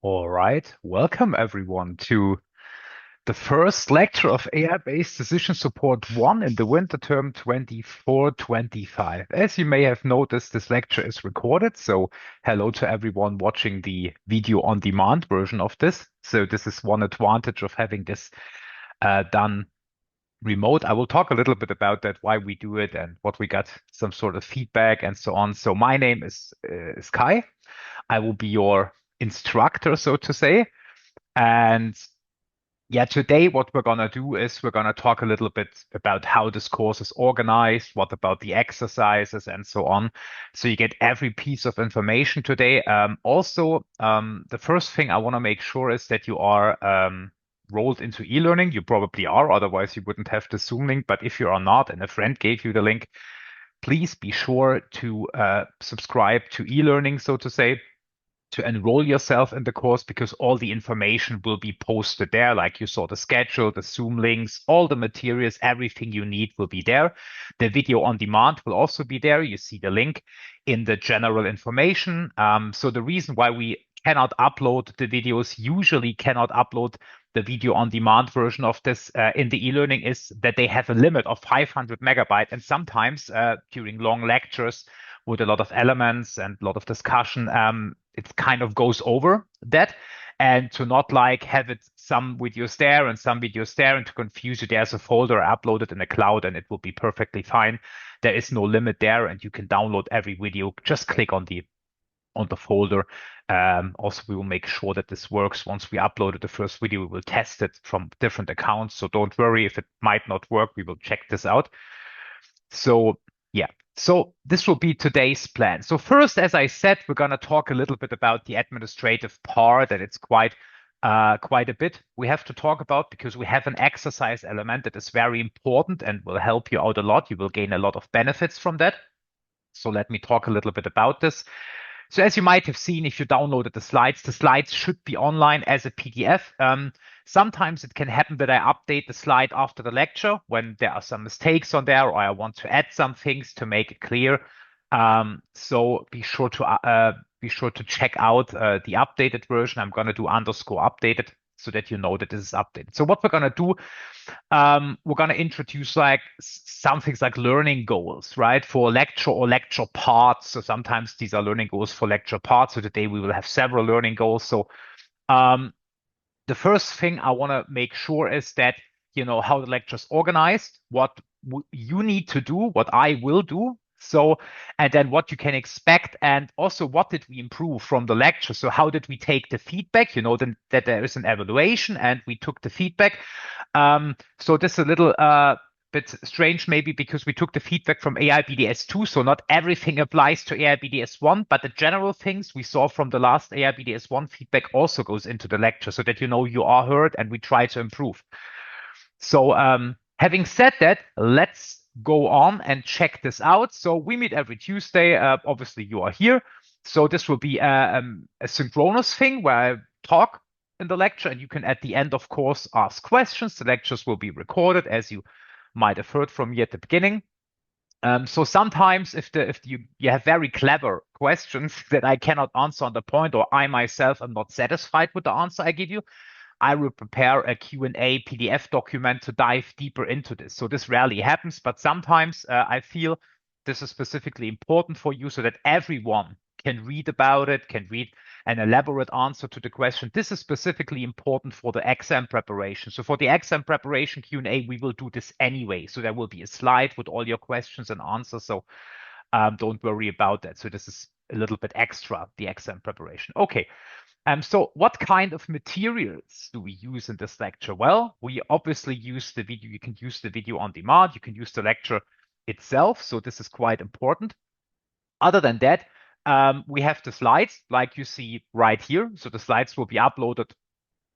All right, welcome everyone to the first lecture of AI-based decision support 1 in the winter term 24-25. As you may have noticed, this lecture is recorded, so hello to everyone watching the video on demand version of this. So this is one advantage of having this done remote. I will talk a little bit about that, why we do it and what we got some sort of feedback and so on. So my name is Kai. I will be your instructor, so to say. And yeah, today what we're gonna do is we're gonna talk a little bit about how this course is organized, what about the exercises and so on. So you get every piece of information today. The first thing I want to make sure is that you are rolled into e-learning. You probably are, otherwise you wouldn't have the Zoom link. But if you are not and a friend gave you the link, please be sure to subscribe to e-learning, so to say, to enroll yourself in the course because all the information will be posted there. Like you saw the schedule, the Zoom links, all the materials, everything you need will be there. The video on demand will also be there. You see the link in the general information. So the reason why we cannot upload the videos, usually cannot upload the video on demand version of this in the e-learning is that they have a limit of 500 megabyte. And sometimes during long lectures with a lot of elements and a lot of discussion, it kind of goes over that. And to not like have it some videos there and some videos there and to confuse you, there's a folder uploaded in the cloud and it will be perfectly fine. There is no limit there and you can download every video. Just click on the folder. Also, we will make sure that this works. Once we uploaded the first video, we will test it from different accounts. So don't worry if it might not work. We will check this out. So yeah, so this will be today's plan. So first, as I said, we're going to talk a little bit about the administrative part, and it's quite a bit we have to talk about because we have an exercise element that is very important and will help you out a lot. You will gain a lot of benefits from that. So let me talk a little bit about this. So as you might have seen, if you downloaded the slides should be online as a PDF. Sometimes it can happen that I update the slide after the lecture when there are some mistakes on there or I want to add some things to make it clear. So be sure to check out the updated version. I'm going to do _updated so that you know that this is updated. So what we're going to do, we're going to introduce like some things like learning goals, right? For lecture or lecture parts. So sometimes these are learning goals for lecture parts. So today we will have several learning goals. So um, the first thing I want to make sure is that you know how the lecture is organized, what you need to do, what I will do. So, and then what you can expect, and also what did we improve from the lecture? So, how did we take the feedback? You know, that there is an evaluation, and we took the feedback. So this is a little bit strange, maybe because we took the feedback from AIBDS 2, so not everything applies to AIBDS 1, but the general things we saw from the last AIBDS 1 feedback also goes into the lecture so that you know you are heard and we try to improve. So having said that, let's go on and check this out. So we meet every Tuesday. Obviously, you are here. So this will be a synchronous thing where I talk in the lecture and you can at the end, of course, ask questions. The lectures will be recorded, as you might have heard from me at the beginning. So sometimes if you have very clever questions that I cannot answer on the point, or I myself am not satisfied with the answer I give you, I will prepare a Q&A PDF document to dive deeper into this. So this rarely happens, but sometimes I feel this is specifically important for you so that everyone can read about it, can read an elaborate answer to the question. This is specifically important for the exam preparation. So for the exam preparation Q&A, we will do this anyway. So there will be a slide with all your questions and answers. So don't worry about that. So this is a little bit extra, the exam preparation. Okay. So what kind of materials do we use in this lecture? Well, we obviously use the video. You can use the video on demand. You can use the lecture itself. So this is quite important. Other than that, we have the slides like you see right here. So the slides will be uploaded.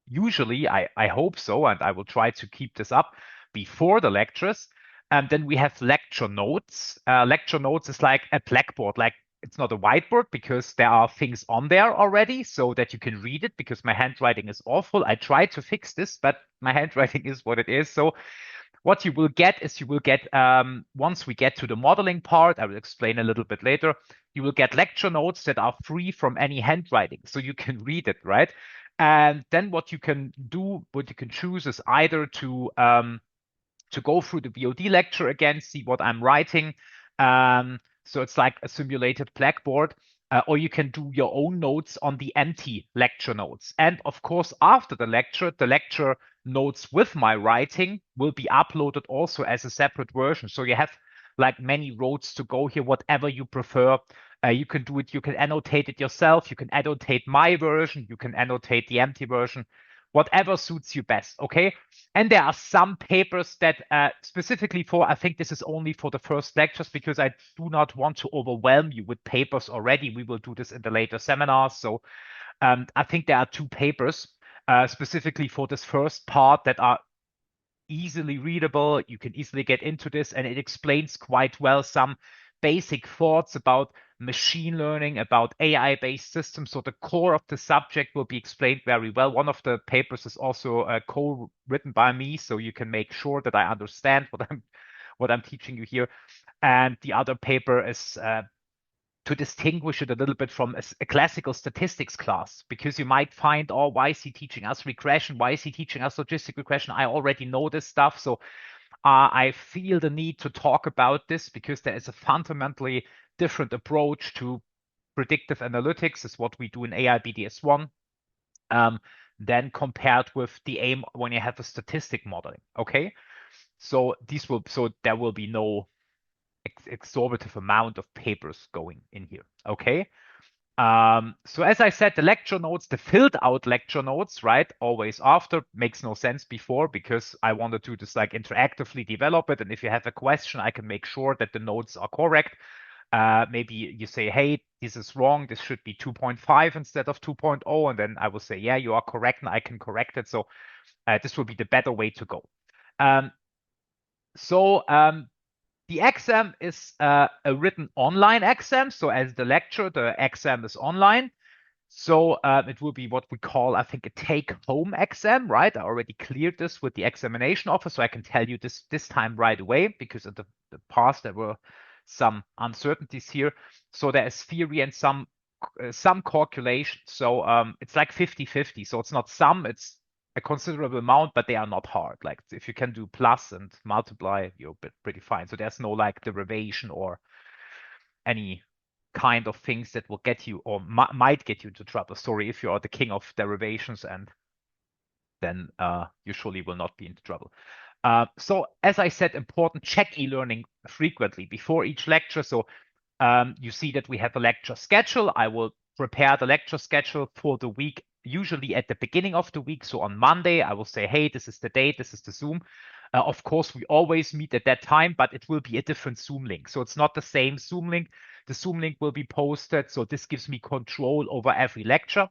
Usually, I hope so, and I will try to keep this up before the lectures. And then we have lecture notes. Lecture notes is like a blackboard, like it's not a whiteboard because there are things on there already so that you can read it because my handwriting is awful. I tried to fix this, but my handwriting is what it is. So what you will get is you will get, once we get to the modeling part, I will explain a little bit later, you will get lecture notes that are free from any handwriting. So you can read it, right? And then what you can do, what you can choose is either to go through the VOD lecture again, see what I'm writing. So it's like a simulated Blackboard, or you can do your own notes on the empty lecture notes. And of course, after the lecture notes with my writing will be uploaded also as a separate version. So you have like many roads to go here, whatever you prefer. You can do it, you can annotate it yourself, you can annotate my version, you can annotate the empty version, whatever suits you best, okay? And there are some papers that specifically for, I think this is only for the first lectures because I do not want to overwhelm you with papers already. We will do this in the later seminars. So I think there are 2 papers specifically for this first part that are easily readable. You can easily get into this, and it explains quite well some basic thoughts about machine learning, about AI-based systems. So the core of the subject will be explained very well. One of the papers is also co-written by me, so you can make sure that I understand what I'm teaching you here. And the other paper is to distinguish it a little bit from a classical statistics class, because you might find, oh, why is he teaching us regression? Why is he teaching us logistic regression? I already know this stuff. So I feel the need to talk about this because there is a fundamentally different approach to predictive analytics, is what we do in AI BDS1, than compared with the aim when you have a statistic modeling. Okay, so there will be no exorbitant amount of papers going in here. Okay. So as I said, the lecture notes, the filled out lecture notes, right? Always after makes no sense before, because I wanted to just like interactively develop it. And if you have a question, I can make sure that the notes are correct. Maybe you say, hey, this is wrong. This should be 2.5 instead of 2.0. And then I will say, yeah, you are correct. And I can correct it. So this will be the better way to go. The exam is a written online exam. So as the lecture, the exam is online. So it will be what we call, I think, a take-home exam, right? I already cleared this with the examination office, so I can tell you this time right away, because in the past there were some uncertainties here. So there is theory and some calculation. So it's like 50-50. So it's not some, it's a considerable amount, but they are not hard. Like if you can do plus and multiply, you're pretty fine. So there's no like derivation or any kind of things that will get you or might get you into trouble. Sorry if you are the king of derivations, and then you surely will not be into trouble. So as I said, important, check e-learning frequently before each lecture. So you see that we have a lecture schedule. I will prepare the lecture schedule for the week, usually at the beginning of the week. So on Monday, I will say, hey, this is the date, this is the Zoom. Of course, we always meet at that time, but it will be a different Zoom link. So it's not the same Zoom link. The Zoom link will be posted. So this gives me control over every lecture.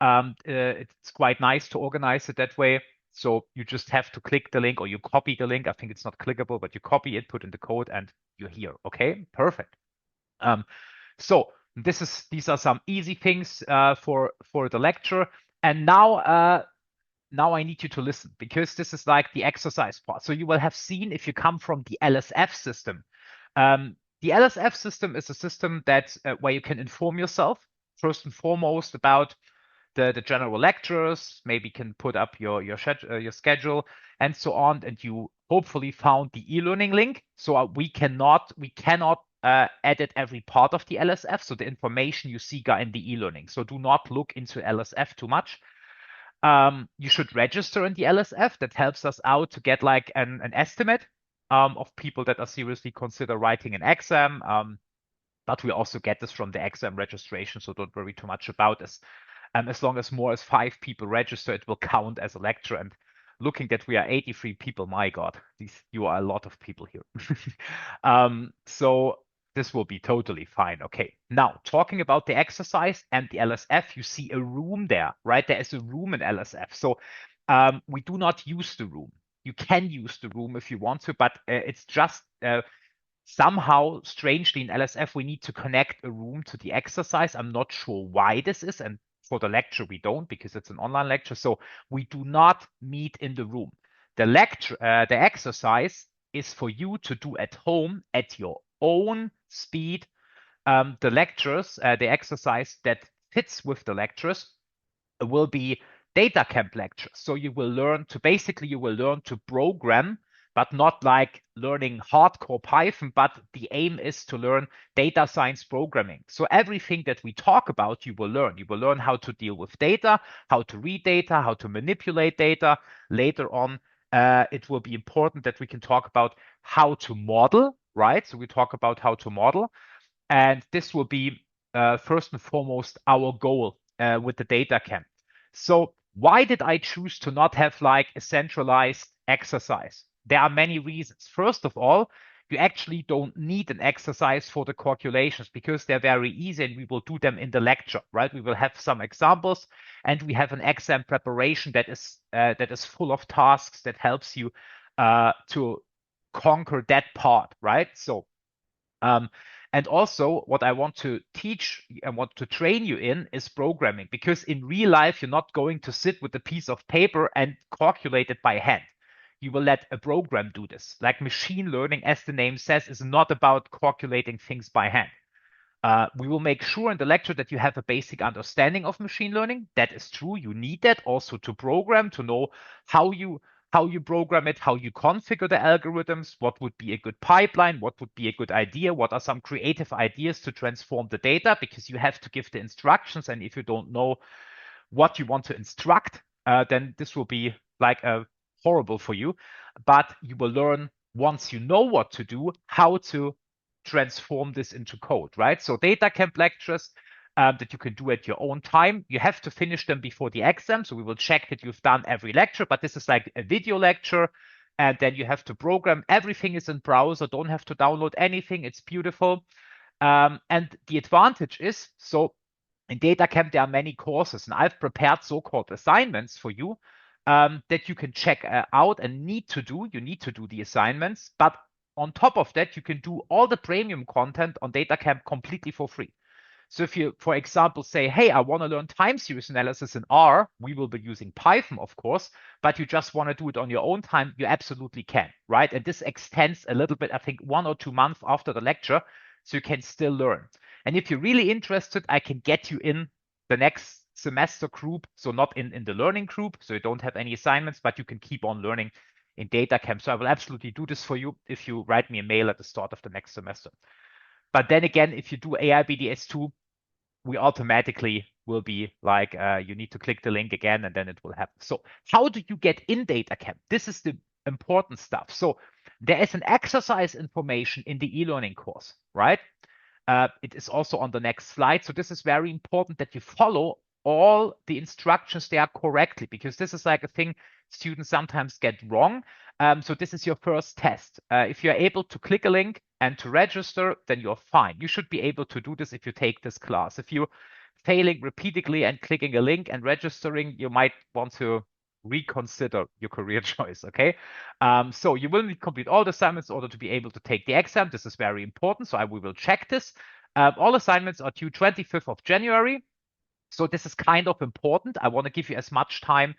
It's quite nice to organize it that way. So you just have to click the link, or you copy the link. I think it's not clickable, but you copy it, put in the code, and you're here. Okay, perfect. So these are some easy things for the lecture. And now I need you to listen, because this is like the exercise part. So you will have seen, if you come from the LSF system, the LSF system is a system that where you can inform yourself first and foremost about the general lectures, maybe can put up your schedule and so on, and you hopefully found the e-learning link. So we cannot edit every part of the LSF. So the information you seek are in the e-learning. So do not look into LSF too much. You should register in the LSF. That helps us out to get like an estimate of people that are seriously consider writing an exam. But we also get this from the exam registration, so don't worry too much about this. As long as more as 5 people register, it will count as a lecture. And looking that we are 83 people, my God, you are a lot of people here. So this will be totally fine. Okay, now talking about the exercise and the LSF, you see a room there, right? There is a room in LSF. So we do not use the room. You can use the room if you want to, but it's just somehow, strangely, in LSF, we need to connect a room to the exercise. I'm not sure why this is. And for the lecture, we don't, because it's an online lecture. So we do not meet in the room. The exercise is for you to do at home at your own speed. The exercise that fits with the lectures will be DataCamp lectures. So you will learn to program, but not like learning hardcore Python, but the aim is to learn data science programming. So everything that we talk about, you will learn. You will learn how to deal with data, how to read data, how to manipulate data. Later on, it will be important that we can talk about how to model, right? So we talk about how to model. And this will be first and foremost our goal with the DataCamp. So why did I choose to not have like a centralized exercise? There are many reasons. First of all, you actually don't need an exercise for the calculations because they're very easy and we will do them in the lecture, right? We will have some examples and we have an exam preparation that is full of tasks that helps you to conquer that part, right? So and also, what I want to teach and want to train you in is programming, because in real life, you're not going to sit with a piece of paper and calculate it by hand. You will let a program do this. Like machine learning, as the name says, is not about calculating things by hand. We will make sure in the lecture that you have a basic understanding of machine learning. That is true. You need that also to program, to know how you program it, how you configure the algorithms, what would be a good pipeline, what would be a good idea, what are some creative ideas to transform the data, because you have to give the instructions. And if you don't know what you want to instruct, then this will be like horrible for you. But you will learn, once you know what to do, how to transform this into code, right? So DataCamp lectures that you can do at your own time. You have to finish them before the exam. So we will check that you've done every lecture, but this is like a video lecture. And then you have to program. Everything is in browser. Don't have to download anything. It's beautiful. And the advantage is, so in DataCamp, there are many courses, and I've prepared so-called assignments for you that you can check out and need to do. You need to do the assignments, but on top of that, you can do all the premium content on DataCamp completely for free. So if you, for example, say, hey, I want to learn time series analysis in R, we will be using Python, of course, but you just want to do it on your own time, you absolutely can, right? And this extends a little bit, I think 1 or 2 months after the lecture, so you can still learn. And if you're really interested, I can get you in the next semester group, so not in the learning group, so you don't have any assignments, but you can keep on learning in DataCamp. So I will absolutely do this for you if you write me a mail at the start of the next semester. But then again, if you do AIBDS2, we automatically will be like, you need to click the link again, and then it will happen. So how do you get in DataCamp? This is the important stuff. So there is an exercise information in the e-learning course, right? It is also on the next slide. So this is very important that you follow all the instructions there correctly, because this is like a thing students sometimes get wrong. So this is your first test. If you're able to click a link and to register, then you're fine. You should be able to do this if you take this class. If you're failing repeatedly and clicking a link and registering, you might want to reconsider your career choice, okay? So you will need to complete all the assignments in order to be able to take the exam. This is very important, so we will check this. All assignments are due 25th of January. So this is kind of important. I want to give you as much time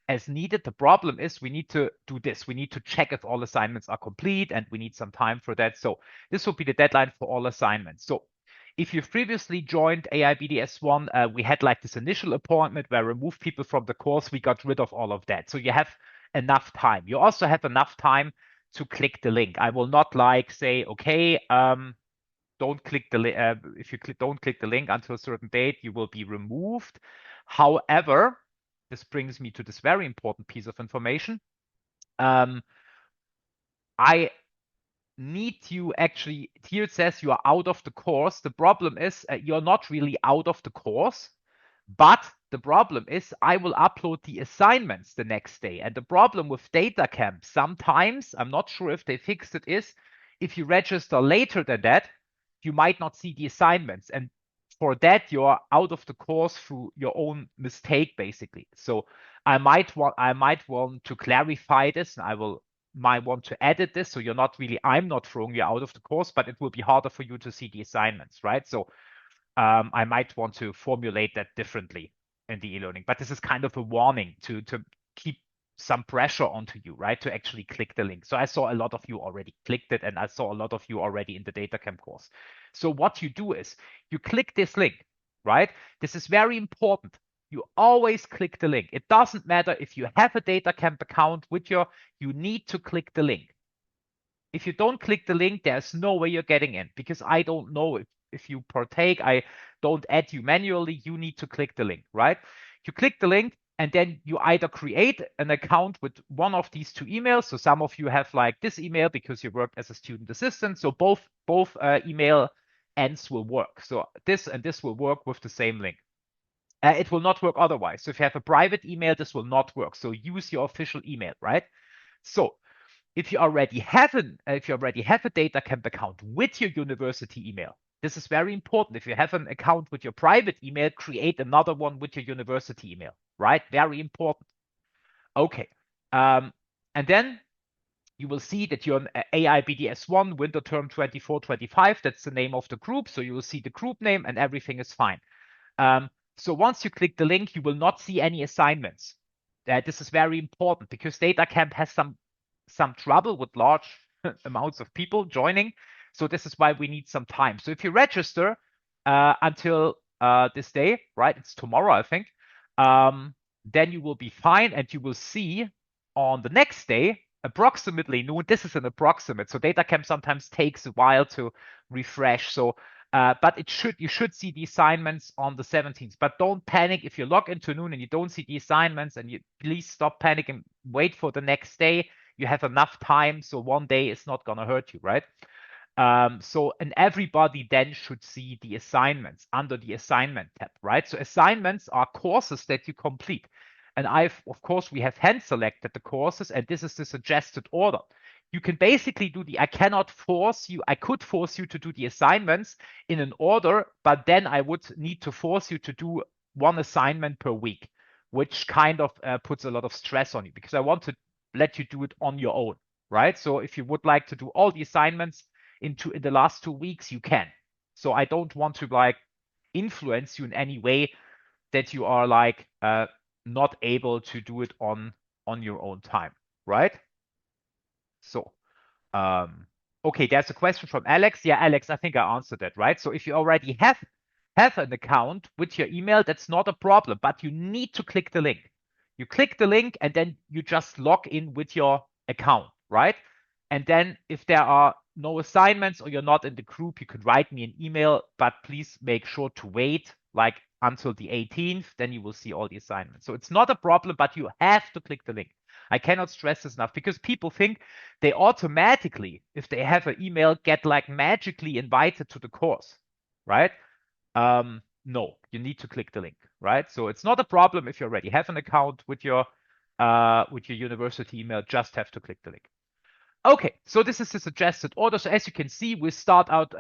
as needed. The problem is we need to do this. We need to check if all assignments are complete, and we need some time for that. So this will be the deadline for all assignments. So if you've previously joined AIBDS1, we had like this initial appointment where we removed people from the course. We got rid of all of that. So you have enough time. You also have enough time to click the link. I will not like say, okay, don't click the link. If you don't click the link until a certain date, you will be removed. However, this brings me to this very important piece of information. I need you actually, here it says you are out of the course. The problem is you're not really out of the course, but the problem is I will upload the assignments the next day. And the problem with DataCamp, sometimes, I'm not sure if they fixed it, is if you register later than that, you might not see the assignments. And for that, you're out of the course through your own mistake, basically. So I might want to clarify this, and might want to edit this. So I'm not throwing you out of the course, but it will be harder for you to see the assignments, right? So I might want to formulate that differently in the e-learning. But this is kind of a warning to keep some pressure onto you, right, to actually click the link. So I saw a lot of you already clicked it, and I saw a lot of you already in the DataCamp course. So what you do is you click this link, right? This is very important. You always click the link. It doesn't matter if you have a DataCamp account with you need to click the link. If you don't click the link, there's no way you're getting in, because I don't know if you partake. I don't add you manually. You need to click the link, right? You click the link, and then you either create an account with one of these two emails. So some of you have like this email because you worked as a student assistant. So both email ends will work. So this and this will work with the same link. It will not work otherwise. So if you have a private email, this will not work. So use your official email, right? So if you already have a DataCamp account with your university email, this is very important. If you have an account with your private email, create another one with your university email, right? Very important. Okay. And then you will see that you're an AIBDS1 winter term 24-25. That's the name of the group. So you will see the group name and everything is fine. So once you click the link, you will not see any assignments. This is very important because DataCamp has some trouble with large amounts of people joining. So this is why we need some time. So if you register until this day, right? It's tomorrow, I think. Then you will be fine, and you will see on the next day, approximately noon. This is an approximate. So DataCamp sometimes takes a while to refresh. So but you should see the assignments on the 17th. But don't panic if you log into noon and you don't see the assignments, and you please stop panicking. Wait for the next day. You have enough time, so one day is not gonna hurt you, right? And everybody then should see the assignments under the assignment tab, right? So assignments are courses that you complete. And of course, we have hand selected the courses, and this is the suggested order. You can basically do I could force you to do the assignments in an order, but then I would need to force you to do one assignment per week, which kind of puts a lot of stress on you, because I want to let you do it on your own, right? So if you would like to do all the assignments in the last 2 weeks, you can. So I don't want to like influence you in any way that you are like not able to do it on your own time, right? So okay, there's a question from Alex. Yeah, Alex, I think I answered that, right? So if you already have an account with your email, that's not a problem, but you need to click the link. You click the link and then you just log in with your account, right? And then if there are no assignments or you're not in the group, you could write me an email, but please make sure to wait like until the 18th, then you will see all the assignments. So it's not a problem, but you have to click the link. I cannot stress this enough, because people think they automatically, if they have an email, get like magically invited to the course, right? No, you need to click the link, right? So it's not a problem if you already have an account with your university email, just have to click the link. Okay, so this is the suggested order. So as you can see, we start out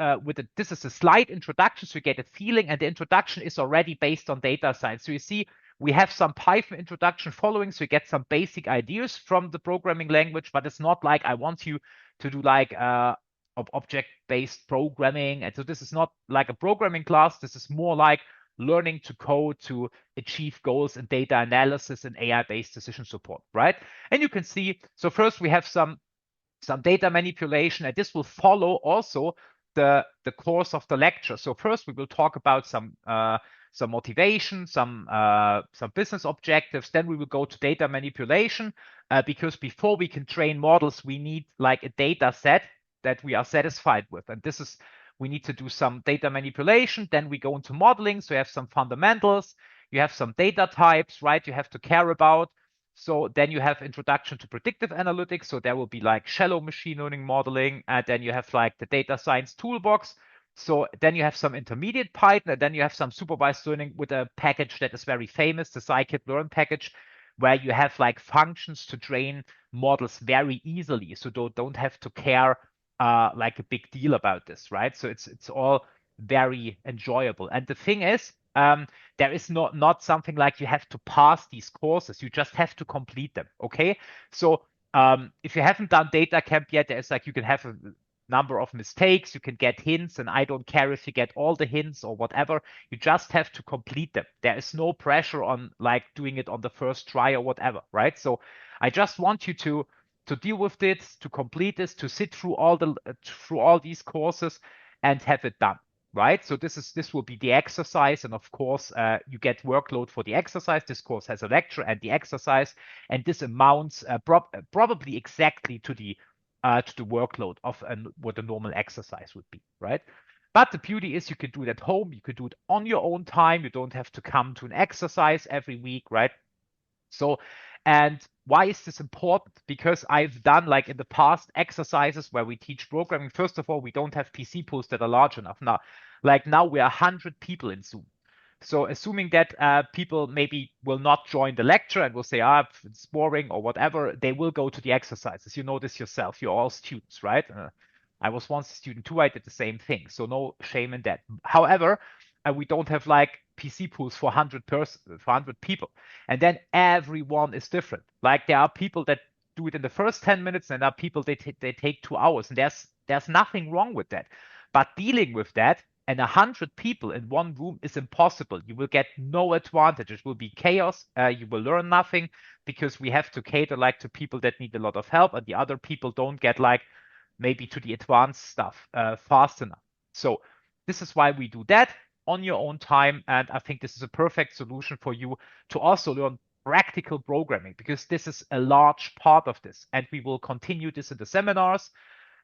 this is a slight introduction, so you get a feeling, and the introduction is already based on data science. So you see, we have some Python introduction following, so you get some basic ideas from the programming language, but it's not like I want you to do like object-based programming. And so this is not like a programming class. This is more like learning to code to achieve goals in data analysis and AI-based decision support, right? And you can see, so first we have some data manipulation, and this will follow also the course of the lecture. So first we will talk about some motivation, some business objectives. Then we will go to data manipulation, because before we can train models, we need like a data set that we are satisfied with. And we need to do some data manipulation. Then we go into modeling. So you have some fundamentals, you have some data types, right? You have to care about. So then you have introduction to predictive analytics. So there will be like shallow machine learning modeling. And then you have like the data science toolbox. So then you have some intermediate Python, and then you have some supervised learning with a package that is very famous, the scikit-learn package, where you have like functions to train models very easily. So don't have to care like a big deal about this, right? So it's all very enjoyable. And the thing is, there is not something like you have to pass these courses. You just have to complete them. Okay. So if you haven't done DataCamp yet, there's like you can have number of mistakes. You can get hints, and I don't care if you get all the hints or whatever. You just have to complete them. There is no pressure on like doing it on the first try or whatever, right? So I just want you to deal with this, to complete this, to sit through all these courses and have it done, right? So this will be the exercise, and of course you get workload for the exercise. This course has a lecture and the exercise, and this amounts probably exactly to the workload of what a normal exercise would be, right? But the beauty is you can do it at home, you could do it on your own time, you don't have to come to an exercise every week, right? So, and why is this important? Because I've done like in the past exercises where we teach programming. First of all, we don't have PC pools that are large enough. Now, like now we are 100 people in Zoom. So assuming that people maybe will not join the lecture and will say, it's boring or whatever, they will go to the exercises. You know this yourself. You're all students, right? I was once a student too. I did the same thing. So no shame in that. However, we don't have like PC pools for 100 people. And then everyone is different. Like there are people that do it in the first 10 minutes and there are people they take 2 hours. And there's nothing wrong with that. But dealing with that and 100 people in one room is impossible. You will get no advantage. It will be chaos. You will learn nothing because we have to cater like to people that need a lot of help, and the other people don't get like maybe to the advanced stuff fast enough. So this is why we do that on your own time. And I think this is a perfect solution for you to also learn practical programming, because this is a large part of this. And we will continue this in the seminars,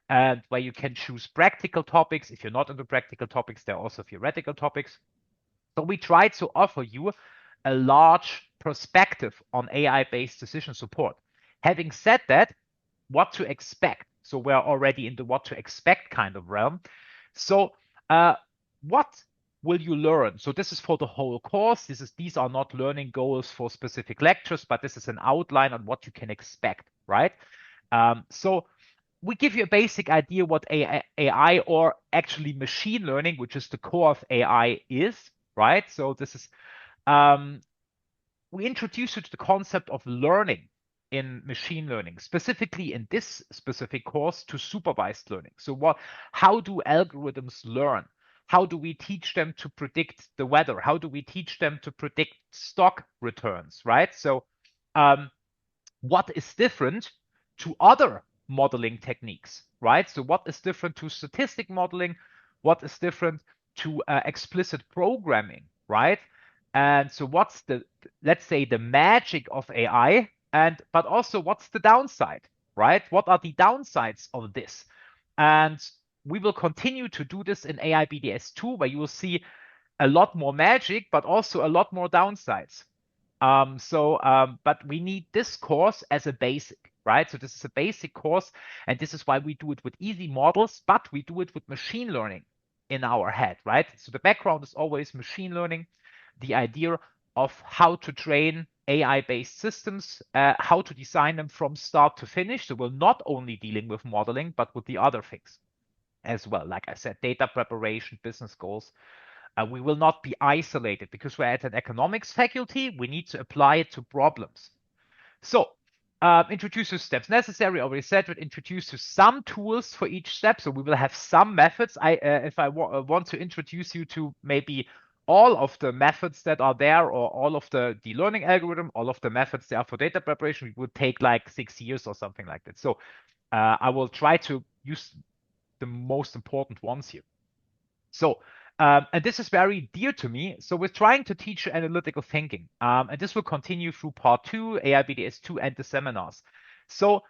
and where you can choose practical topics. If you're not into practical topics, there are also theoretical topics. So we try to offer you a large perspective on AI-based decision support. Having said that, what to expect. So we're already in the what to expect kind of realm. So what will you learn? So this is for the whole course. These are not learning goals for specific lectures, but this is an outline on what you can expect, right? So we give you a basic idea what AI, or actually machine learning, which is the core of AI, is, right? So this is, we introduce you to the concept of learning in machine learning, specifically in this specific course to supervised learning. So how do algorithms learn? How do we teach them to predict the weather? How do we teach them to predict stock returns, right? So what is different to other modeling techniques, right? So what is different to statistic modeling? What is different to explicit programming, right? And so what's let's say the magic of AI, but also what's the downside, right? What are the downsides of this? And we will continue to do this in AI BDS 2, where you will see a lot more magic, but also a lot more downsides. But we need this course as a basic, right? So this is a basic course, and this is why we do it with easy models, but we do it with machine learning in our head, right? So the background is always machine learning, the idea of how to train AI-based systems, how to design them from start to finish. So we're not only dealing with modeling, but with the other things as well. Like I said, data preparation, business goals. We will not be isolated because we're at an economics faculty. We need to apply it to problems. So introduce you steps necessary. I already said we'll introduce you some tools for each step. So we will have some methods. If I want to introduce you to maybe all of the methods that are there, or all of the learning algorithm, all of the methods there for data preparation, it would take like 6 years or something like that. So I will try to use the most important ones here. So, and this is very dear to me. So we're trying to teach you analytical thinking. And this will continue through part 2, AI BDS 2, and the seminars. So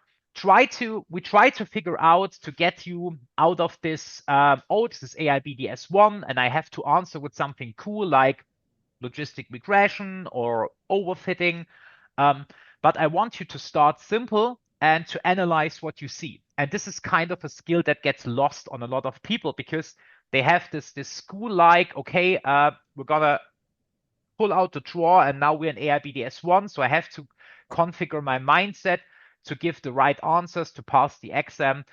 we try to figure out to get you out of this, this is AI BDS 1, and I have to answer with something cool like logistic regression or overfitting. But I want you to start simple and to analyze what you see. And this is kind of a skill that gets lost on a lot of people, because they have this school-like, okay, we're gonna pull out the drawer and now we're in AI BDS 1, so I have to configure my mindset to give the right answers to pass the exam.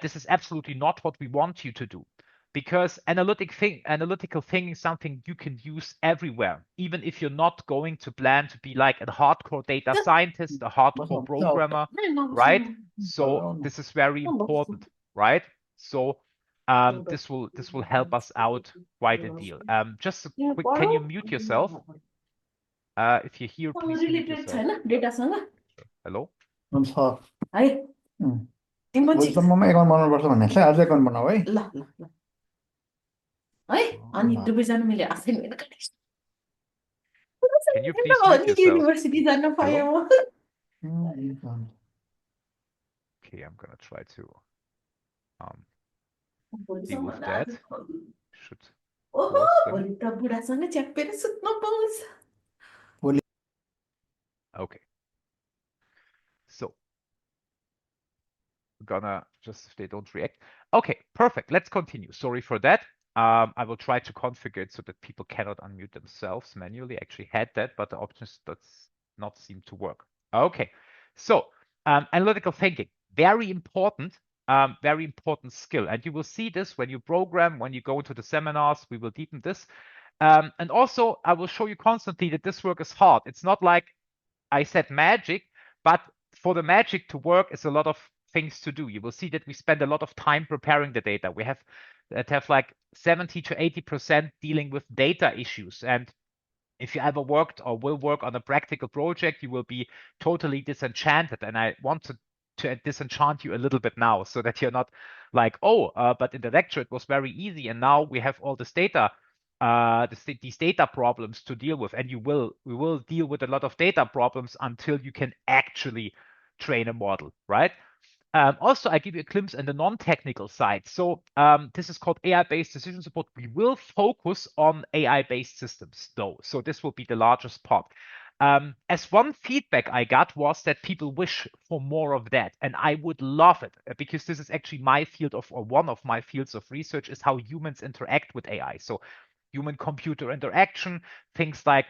This is absolutely not what we want you to do, because analytical thinking is something you can use everywhere, even if you're not going to plan to be like a hardcore data scientist, a hardcore programmer, right? So this is very important, right? So this will help us out quite a deal. Just a quick, can you mute yourself? If you're here, please mute yourself. Hello? Wisdom-मा account बनाउनुपर्छ भन्ने छ आज account बनाऊ है ल ल ल है अनि दुवैजना मिले आफै मेरो Can you please mute yourself? University जान पाएँ म Okay, I'm gonna try to deal with that. Should भोलि त बुढासँग च्यापेर सुत्न पाउँछ Okay. So we're gonna just if they don't react. Okay, perfect. Let's continue. Sorry for that. I will try to configure it so that people cannot unmute themselves manually. Actually had that, but the options does not seem to work. Okay, so analytical thinking, very important skill. And you will see this when you program, when you go into the seminars, we will deepen this. And also I will show you constantly that this work is hard. It's not like I said magic, but for the magic to work is a lot of things to do. You will see that we spend a lot of time preparing the data. We have like 70 to 80% dealing with data issues. And if you ever worked or will work on a practical project, you will be totally disenchanted. And I want to disenchant you a little bit now so that you're not like, oh, but in the lecture it was very easy. And now we have all this data, these data problems to deal with. And we will deal with a lot of data problems until you can actually train a model, right? Also, I give you a glimpse in the non-technical side. So this is called AI-based decision support. We will focus on AI-based systems, though. So this will be the largest part. As one feedback I got was that people wish for more of that, and I would love it because this is actually my field of, or one of my fields of research, is how humans interact with AI. So human-computer interaction, things like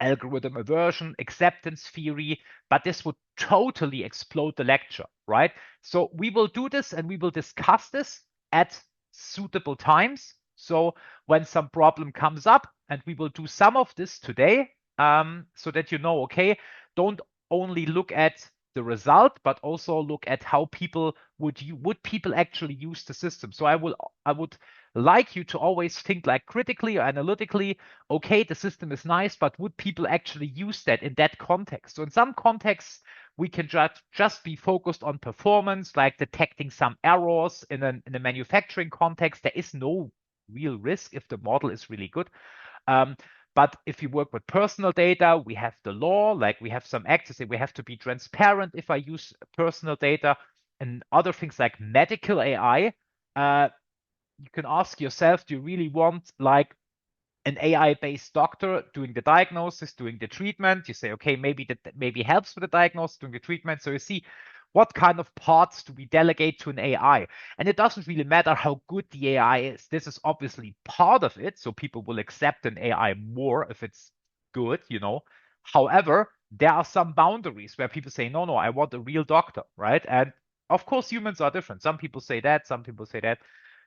algorithm aversion, acceptance theory, but this would totally explode the lecture, right? So we will do this and we will discuss this at suitable times. So when some problem comes up, and we will do some of this today, so that you know, okay, don't only look at the result, but also look at how people would people actually use the system. So I would like you to always think like critically or analytically, okay, the system is nice, but would people actually use that in that context? So in some contexts, we can just be focused on performance, like detecting some errors in a manufacturing context. There is no real risk if the model is really good. But if you work with personal data, we have the law, like we have some acts to say we have to be transparent if I use personal data, and other things like medical AI. You can ask yourself, do you really want like an AI-based doctor doing the diagnosis, doing the treatment? You say, okay, maybe that maybe helps with the diagnosis, doing the treatment. So you see, what kind of parts do we delegate to an AI? And it doesn't really matter how good the AI is. This is obviously part of it. So people will accept an AI more if it's good, you know. However, there are some boundaries where people say, no, I want a real doctor, right? And of course, humans are different. Some people say that, some people say that.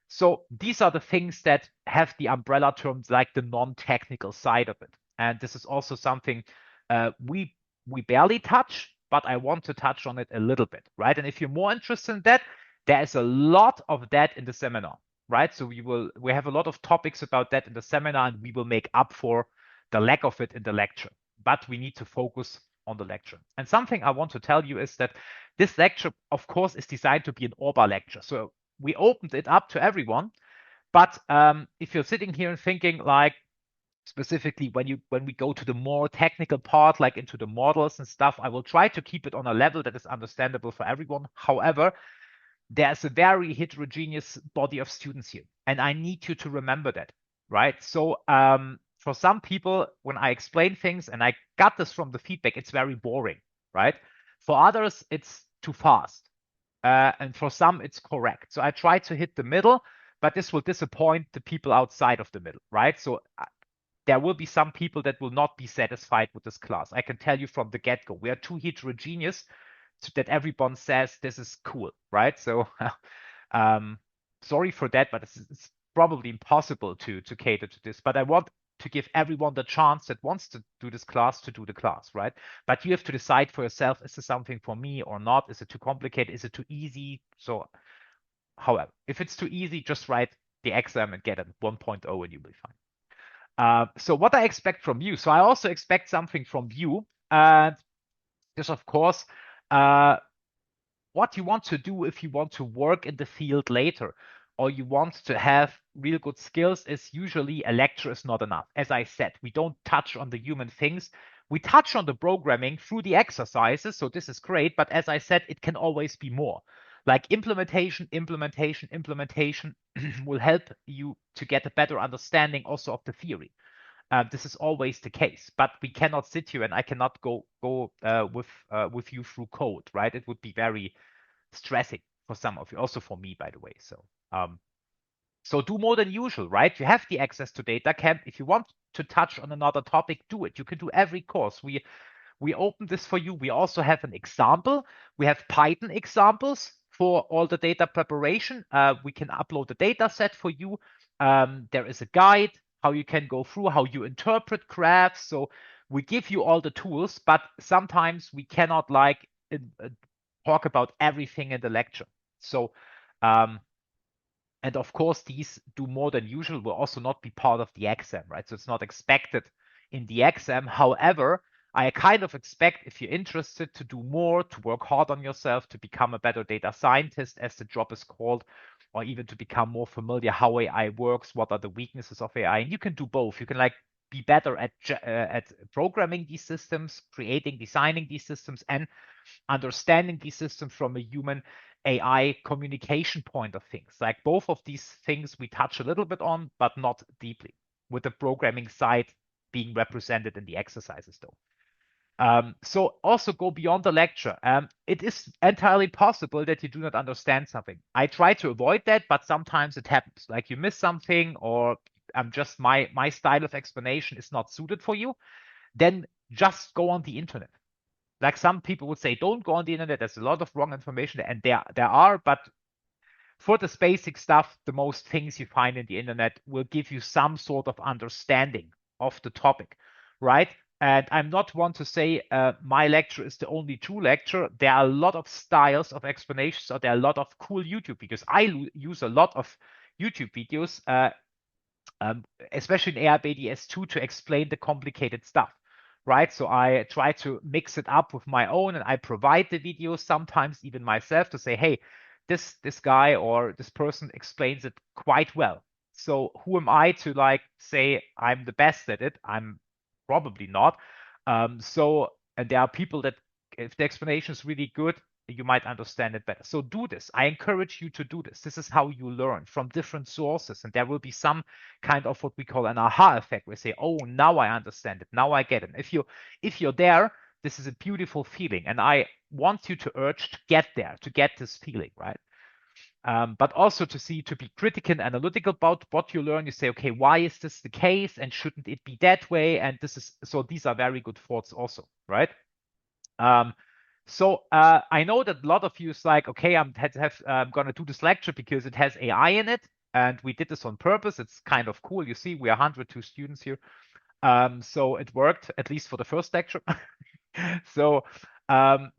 So these are the things that have the umbrella terms like the non-technical side of it. And this is also something we barely touch, but I want to touch on it a little bit, right? And if you're more interested in that, there is a lot of that in the seminar, right? So we have a lot of topics about that in the seminar, and we will make up for the lack of it in the lecture. But we need to focus on the lecture. And something I want to tell you is that this lecture, of course, is designed to be an ORBA lecture. So we opened it up to everyone. But if you're sitting here and thinking like, specifically when we go to the more technical part, like into the models and stuff, I will try to keep it on a level that is understandable for everyone. However, there's a very heterogeneous body of students here, and I need you to remember that, right? So for some people, when I explain things, and I got this from the feedback, it's very boring, right? For others, it's too fast. And for some, it's correct. So I try to hit the middle, but this will disappoint the people outside of the middle, right? So there will be some people that will not be satisfied with this class. I can tell you from the get-go, we are too heterogeneous so that everyone says this is cool, right? So sorry for that, but it's probably impossible to cater to this. But I want to give everyone the chance that wants to do this class to do the class, right? But you have to decide for yourself, is this something for me or not? Is it too complicated? Is it too easy? So However, if it's too easy, just write the exam and get a 1.0 and you'll be fine. So what I expect from you, so I also expect something from you, and this, of course, what you want to do if you want to work in the field later, or you want to have real good skills, is usually a lecture is not enough. As I said, we don't touch on the human things. We touch on the programming through the exercises, so this is great, but as I said, it can always be more. Like implementation will help you to get a better understanding also of the theory. This is always the case, but we cannot sit here and I cannot go with you through code, right? It would be very stressing for some of you, also for me, by the way. So do more than usual, right? You have the access to DataCamp. If you want to touch on another topic, do it. You can do every course. We open this for you. We also have an example. We have Python examples for all the data preparation. We can upload the data set for you. There is a guide how you can go through, how you interpret graphs. So we give you all the tools, but sometimes we cannot talk about everything in the lecture. So, and of course, these do more than usual will also not be part of the exam, right? So it's not expected in the exam. However, I kind of expect if you're interested to do more, to work hard on yourself, to become a better data scientist, as the job is called, or even to become more familiar how AI works, what are the weaknesses of AI. And you can do both. You can be better at programming these systems, designing these systems, and understanding these systems from a human AI communication point of things. Like both of these things we touch a little bit on, but not deeply, with the programming side being represented in the exercises though. So also go beyond the lecture. It is entirely possible that you do not understand something. I try to avoid that, but sometimes it happens. Like you miss something, or just my style of explanation is not suited for you. Then just go on the internet. Like some people would say, don't go on the internet. There's a lot of wrong information, and there are. But for this basic stuff, the most things you find in the internet will give you some sort of understanding of the topic, right? And I'm not one to say my lecture is the only true lecture. There are a lot of styles of explanations, or there are a lot of cool YouTube videos. I use a lot of YouTube videos, especially in ARBDS2, to explain the complicated stuff, right? So I try to mix it up with my own, and I provide the videos sometimes even myself to say, hey, this guy or this person explains it quite well. So who am I to say I'm the best at it? I'm probably not. And there are people that if the explanation is really good, you might understand it better. So do this. I encourage you to do this. This is how you learn from different sources. And there will be some kind of what we call an aha effect where you say, oh, now I understand it. Now I get it. If you're there, this is a beautiful feeling. And I want you to urge to get there, to get this feeling, right? But also to be critical and analytical about what you learn. You say, okay, why is this the case? And shouldn't it be that way? And these are very good thoughts also, right? So I know that a lot of you is like, okay, I'm going to do this lecture because it has AI in it. And we did this on purpose. It's kind of cool. You see, we are 102 students here. So it worked, at least for the first lecture. So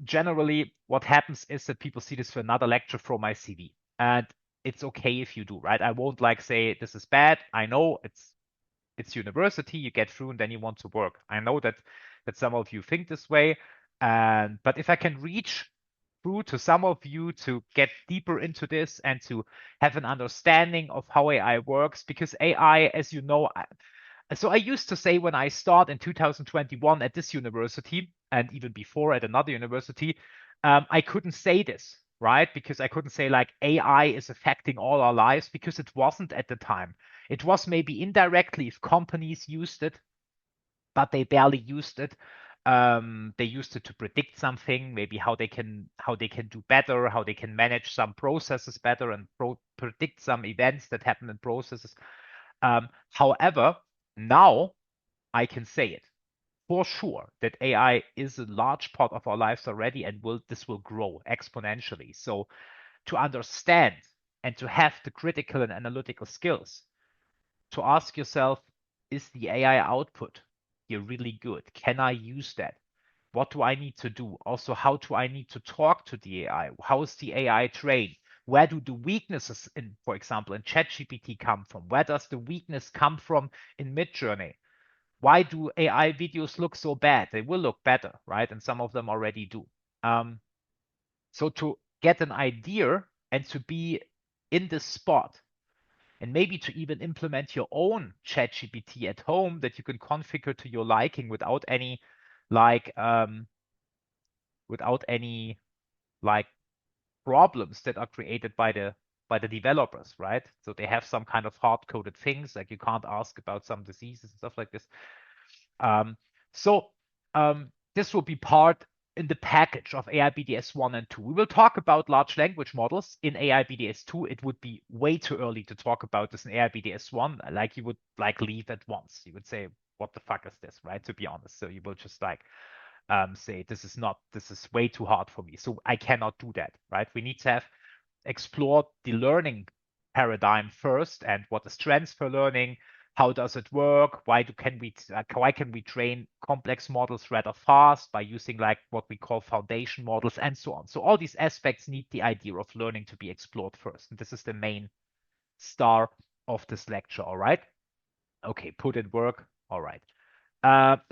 generally, what happens is that people see this for another lecture from my CV. And it's okay if you do, right? I won't say this is bad. I know it's university, you get through and then you want to work. I know that some of you think this way. But if I can reach through to some of you to get deeper into this and to have an understanding of how AI works, because AI, as you know, so I used to say when I start in 2021 at this university and even before at another university, I couldn't say this, right? Because I couldn't say AI is affecting all our lives, because it wasn't at the time. It was maybe indirectly if companies used it, but they barely used it. They used it to predict something, maybe how they can do better, how they can manage some processes better and predict some events that happen in processes. However, now I can say it for sure that AI is a large part of our lives already, and this will grow exponentially. So to understand and to have the critical and analytical skills, to ask yourself, is the AI output here really good? Can I use that? What do I need to do? Also, how do I need to talk to the AI? How is the AI trained? where do the weaknesses in, for example, in ChatGPT come from? Where does the weakness come from in Midjourney? Why do AI videos look so bad? They will look better, right? And some of them already do. So to get an idea and to be in the spot, and maybe to even implement your own ChatGPT at home that you can configure to your liking without any like problems that are created by the developers, right? So they have some kind of hard-coded things, like you can't ask about some diseases and stuff like this. This will be part in the package of AI BDS 1 and 2. We will talk about large language models in AI BDS 2. It would be way too early to talk about this in AI BDS 1. Like you would leave at once. You would say, what the fuck is this, right? To be honest. So you will just say, this is way too hard for me. So I cannot do that, right? We need to have explored the learning paradigm first and what is transfer learning, how does it work, why can we train complex models rather fast by using like what we call foundation models and so on. So all these aspects need the idea of learning to be explored first. And this is the main star of this lecture, all right? Okay, put in work, all right.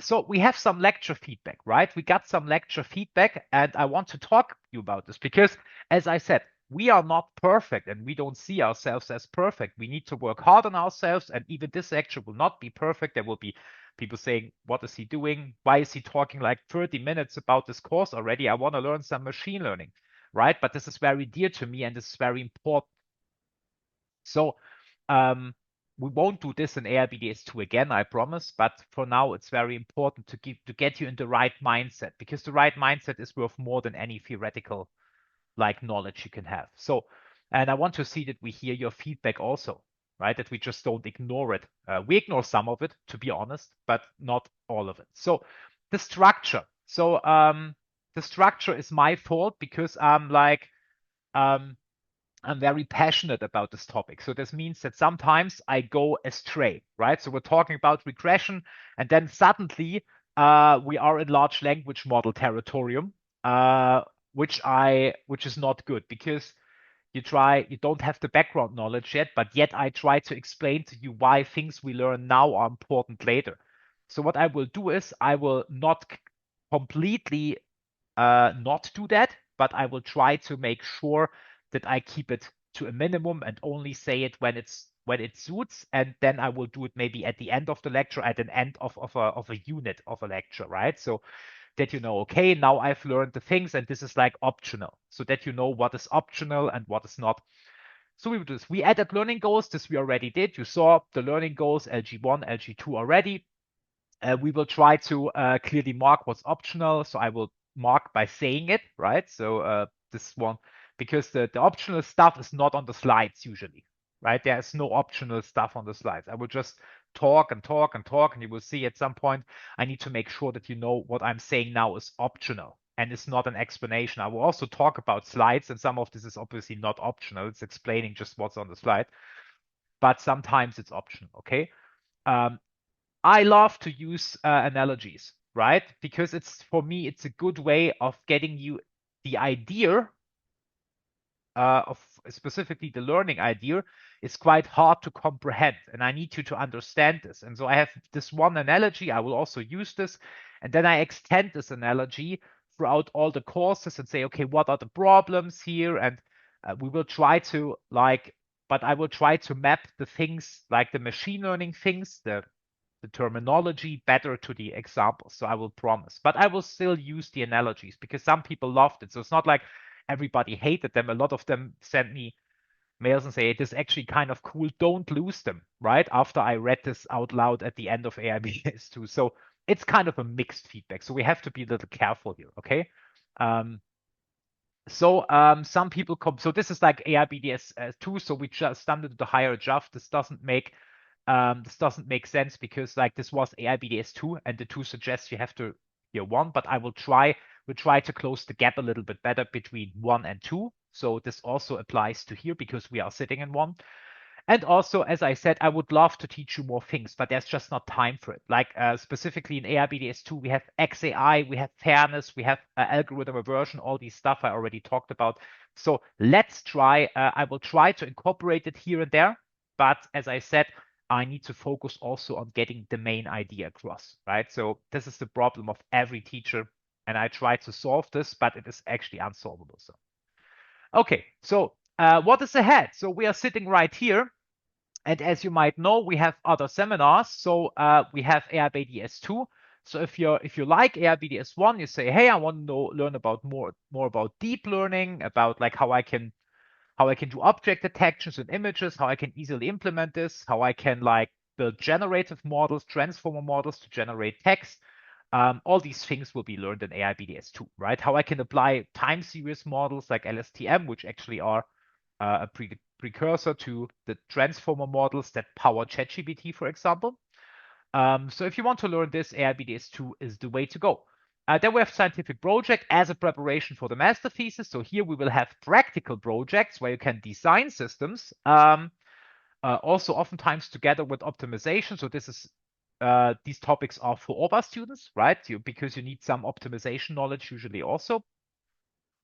So we have some lecture feedback, right? We got some lecture feedback and I want to talk to you about this because, as I said, we are not perfect and we don't see ourselves as perfect. We need to work hard on ourselves, and even this lecture will not be perfect. There will be people saying, what is he doing? Why is he talking like 30 minutes about this course already? I want to learn some machine learning, right? But this is very dear to me and this is very important. So we won't do this in AI BDS 2 again, I promise. But for now, it's very important to get you in the right mindset, because the right mindset is worth more than any theoretical like knowledge you can have. So, and I want to see that we hear your feedback also, right? That we just don't ignore it. We ignore some of it, to be honest, but not all of it. So the structure. So the structure is my fault because I'm very passionate about this topic. So this means that sometimes I go astray, right? So we're talking about regression, and then suddenly we are in large language model territorium, which is not good, because you don't have the background knowledge yet, but yet I try to explain to you why things we learn now are important later. So what I will do is I will not completely not do that, but I will try to make sure that I keep it to a minimum and only say it when it suits, and then I will do it maybe at the end of the lecture, at an end of a unit of a lecture, right? So that you know, okay, now I've learned the things and this is like optional, so that you know what is optional and what is not. So we will do this. We added learning goals. This we already did. You saw the learning goals, LG1, LG2 already. We will try to clearly mark what's optional. So I will mark by saying it, right? So this one, because the optional stuff is not on the slides usually, right? There is no optional stuff on the slides. I will just talk and talk and talk, and you will see at some point I need to make sure that you know what I'm saying now is optional and it's not an explanation. I will also talk about slides, and some of this is obviously not optional. It's explaining just what's on the slide, but sometimes it's optional, okay? I love to use analogies, right? Because for me, it's a good way of getting you the idea of specifically the learning idea is quite hard to comprehend, and I need you to understand this. And so I have this one analogy. I will also use this, and then I extend this analogy throughout all the courses and say, okay, what are the problems here? And we will try to but I will try to map the things, like the machine learning things, the terminology better to the examples. So I will promise, but I will still use the analogies because some people loved it. So it's not like everybody hated them. A lot of them sent me mails and say, it is actually kind of cool. Don't lose them, right? After I read this out loud at the end of AI BDS 2. So it's kind of a mixed feedback. So we have to be a little careful here, okay? Some people so this is like AI BDS 2. So we just done the higher draft. This doesn't make sense because like this was AI BDS 2 and the 2 suggests you have to hear 1, but we'll try to close the gap a little bit better between 1 and 2. So this also applies to here because we are sitting in 1. And also, as I said, I would love to teach you more things, but there's just not time for it. Like specifically in AIBDS2, we have XAI, we have fairness, we have algorithm aversion, all these stuff I already talked about. So let's try, I will try to incorporate it here and there. But as I said, I need to focus also on getting the main idea across, right? So this is the problem of every teacher. And I try to solve this, but it is actually unsolvable. So, okay, so what is ahead? So we are sitting right here. And as you might know, we have other seminars. So we have AIBDS2. So if you like AIBDS1, you say, hey, I want to learn about more about deep learning, about like how I can do object detections in images, how I can easily implement this, how I can like build generative models, transformer models to generate text. All these things will be learned in AIBDS2, right? How I can apply time series models like LSTM, which actually are a precursor to the transformer models that power ChatGPT, for example. So if you want to learn this, AIBDS2 is the way to go. Then we have scientific project as a preparation for the master thesis. So here we will have practical projects where you can design systems, also oftentimes together with optimization. So this is these topics are for OBA students, right? Because you need some optimization knowledge usually also,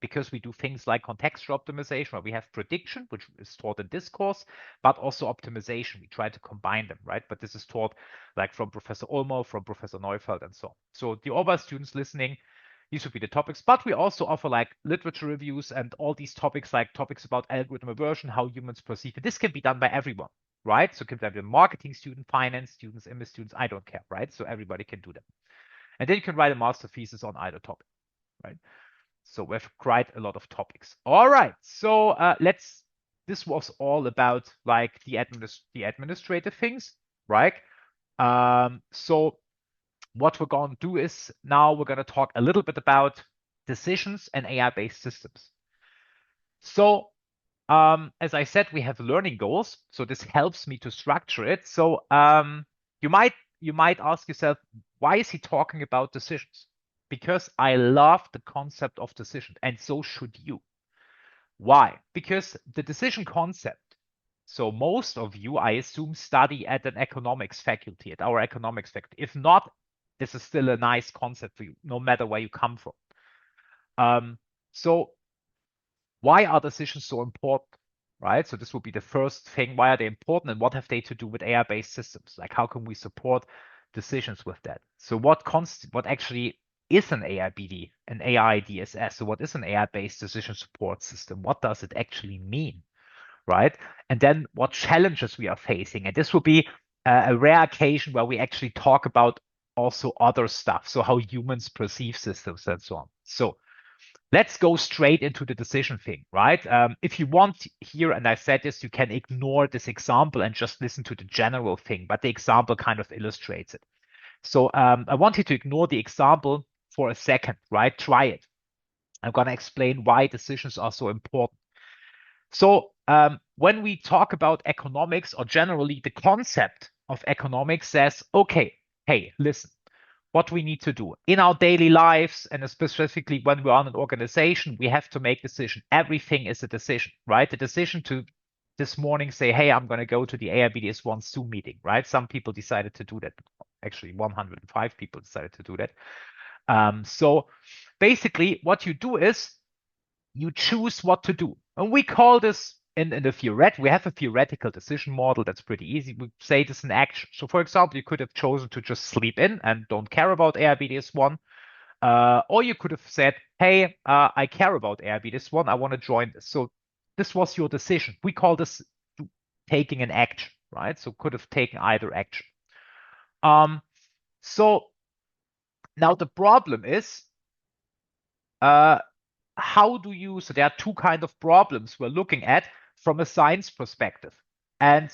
because we do things like contextual optimization, where we have prediction, which is taught in this course, but also optimization. We try to combine them, right? But this is taught like from Professor Ulmer, from Professor Neufeld, and so on. So the OBA students listening, these would be the topics. But we also offer like literature reviews and all these topics, like topics about algorithm aversion, how humans perceive it. This can be done by everyone, right? So it can be a marketing student, finance students, MS students, I don't care, right? So everybody can do them. And then you can write a master thesis on either topic, right? So we've quite a lot of topics. All right, so this was all about like the administrative things, right? So what we're going to do is now we're going to talk a little bit about decisions and AI-based systems. So as I said, we have learning goals. So this helps me to structure it. So you might ask yourself, why is he talking about decisions? Because I love the concept of decision, and so should you. Why? Because the decision concept, so most of you, I assume, study at an economics faculty, at our economics faculty. If not, this is still a nice concept for you, no matter where you come from. So why are decisions so important, right? So this will be the first thing. Why are they important, and what have they to do with AI-based systems? Like how can we support decisions with that? So what actually is an AIBD, an AI DSS? So what is an AI-based decision support system? What does it actually mean, right? And then what challenges we are facing. And this will be a rare occasion where we actually talk about also other stuff. So how humans perceive systems and so on. So let's go straight into the decision thing, right? If you want here, and I said this, you can ignore this example and just listen to the general thing, but the example kind of illustrates it. So I want you to ignore the example for a second, right? Try it. I'm going to explain why decisions are so important. So when we talk about economics, or generally the concept of economics says, okay, hey, listen, what we need to do in our daily lives, and specifically when we're on an organization, we have to make decision. Everything is a decision, right? The decision to this morning say, hey, I'm going to go to the AIBDS1 Zoom meeting, right? Some people decided to do that. Actually, 105 people decided to do that. So basically what you do is you choose what to do. And we call this in the theoret, we have a theoretical decision model that's pretty easy. We say this in action. So for example, you could have chosen to just sleep in and don't care about AIBDS1. Or you could have said, hey, I care about AIBDS1. I want to join this. So this was your decision. We call this taking an action, right? So could have taken either action. So now the problem is, how do you, so there are two kinds of problems we're looking at from a science perspective. And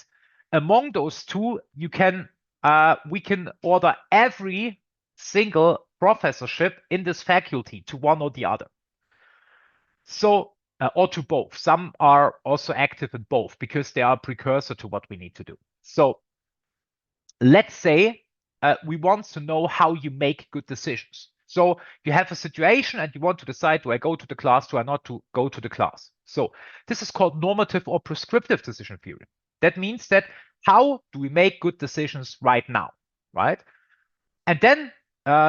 among those two, we can order every single professorship in this faculty to one or the other. So, or to both. Some are also active in both because they are a precursor to what we need to do. So let's say we want to know how you make good decisions. So you have a situation and you want to decide, do I go to the class, do I not to go to the class? So this is called normative or prescriptive decision theory. That means that how do we make good decisions right now, right? And then,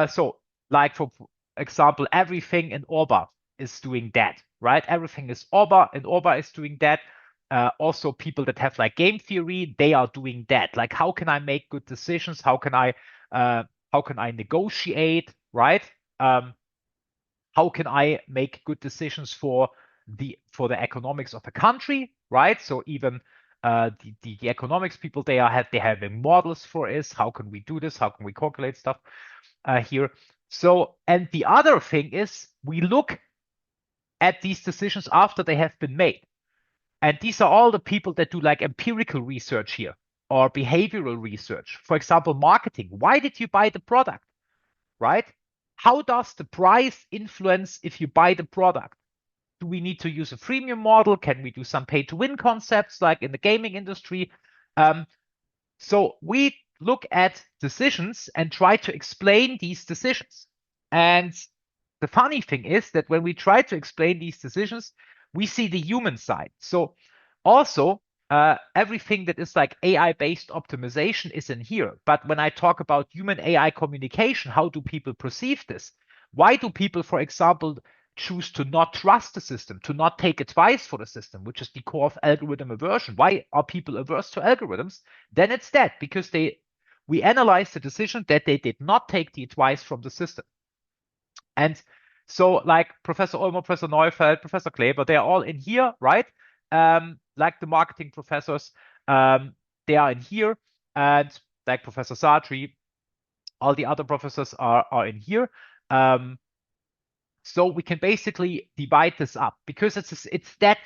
so like for example, everything in Orba is doing that, right? Everything is Orba, and Orba is doing that. Also, people that have like game theory, they are doing that. Like, how can I make good decisions? How can I negotiate, right? How can I make good decisions for the economics of a country, right? So even the economics people, they having models for this. How can we do this? How can we calculate stuff here? So, and the other thing is we look at these decisions after they have been made. And these are all the people that do like empirical research here or behavioral research. For example, marketing. Why did you buy the product, right? How does the price influence if you buy the product? Do we need to use a freemium model? Can we do some pay to win concepts like in the gaming industry? So we look at decisions and try to explain these decisions. And the funny thing is that when we try to explain these decisions, we see the human side. So also everything that is like AI-based optimization is in here. But when I talk about human AI communication, how do people perceive this? Why do people, for example, choose to not trust the system, to not take advice for the system, which is the core of algorithm aversion? Why are people averse to algorithms? Then it's that because we analyze the decision that they did not take the advice from the system. And so like Professor Ulmer, Professor Neufeld, Professor Kleber, they are all in here, right? Like the marketing professors, they are in here, and like Professor Sartri, all the other professors are in here. So we can basically divide this up because it's that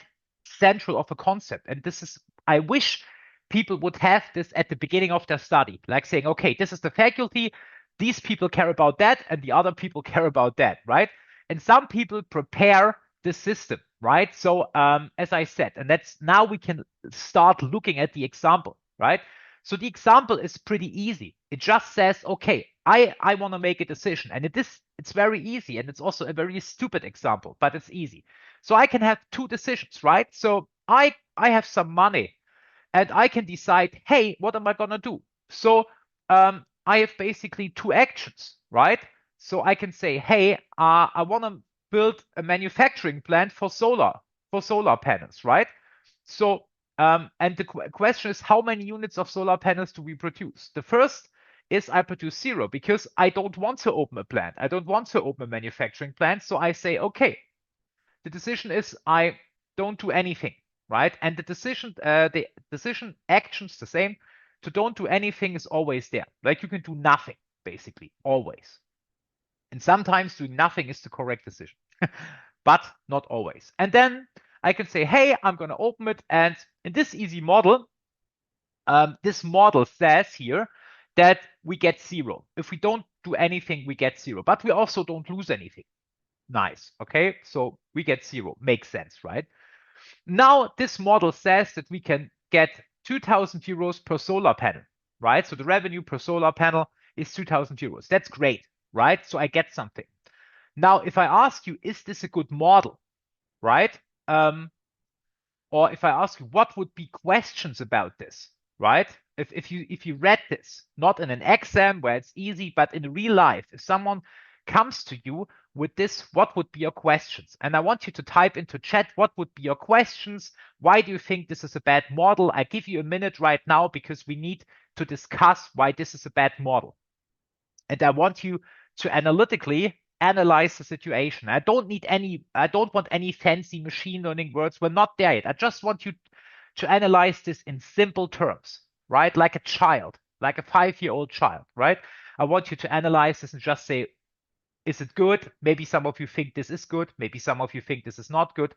central of a concept. And this is, I wish people would have this at the beginning of their study, like saying, okay, this is the faculty, these people care about that, and the other people care about that, right? And some people prepare the system, right? So as I said, and that's now we can start looking at the example, right? So the example is pretty easy. It just says, okay, I want to make a decision, and it's very easy, and it's also a very stupid example, but it's easy. So I can have two decisions, right? So I have some money, and I can decide, hey, what am I gonna do? So I have basically two actions, right? So I can say, hey, I want to build a manufacturing plant for solar panels, right? So and the question is, how many units of solar panels do we produce? The first is I produce 0 because I don't want to open a plant. I don't want to open a manufacturing plant. So I say, okay, the decision is I don't do anything, right? And the decision actions the same. To don't do anything is always there. Like you can do nothing, basically, always. And sometimes doing nothing is the correct decision, but not always. And then I can say, hey, I'm going to open it. And in this easy model, this model says here that we get 0. If we don't do anything, we get 0, but we also don't lose anything. Nice. Okay, so we get 0. Makes sense, right? Now this model says that we can get 2,000 euros per solar panel, right? So the revenue per solar panel is 2,000 euros. That's great, right? So I get something. Now, if I ask you, is this a good model, right? Or if I ask you, what would be questions about this, right? If you read this, not in an exam where it's easy, but in real life, if someone comes to you with this, what would be your questions? And I want you to type into chat, what would be your questions? Why do you think this is a bad model? I give you a minute right now because we need to discuss why this is a bad model. And I want you to analytically analyze the situation. I don't want any fancy machine learning words. We're not there yet. I just want you to analyze this in simple terms, right? Like a child, like a 5-year-old child, right? I want you to analyze this and just say, is it good? Maybe some of you think this is good. Maybe some of you think this is not good.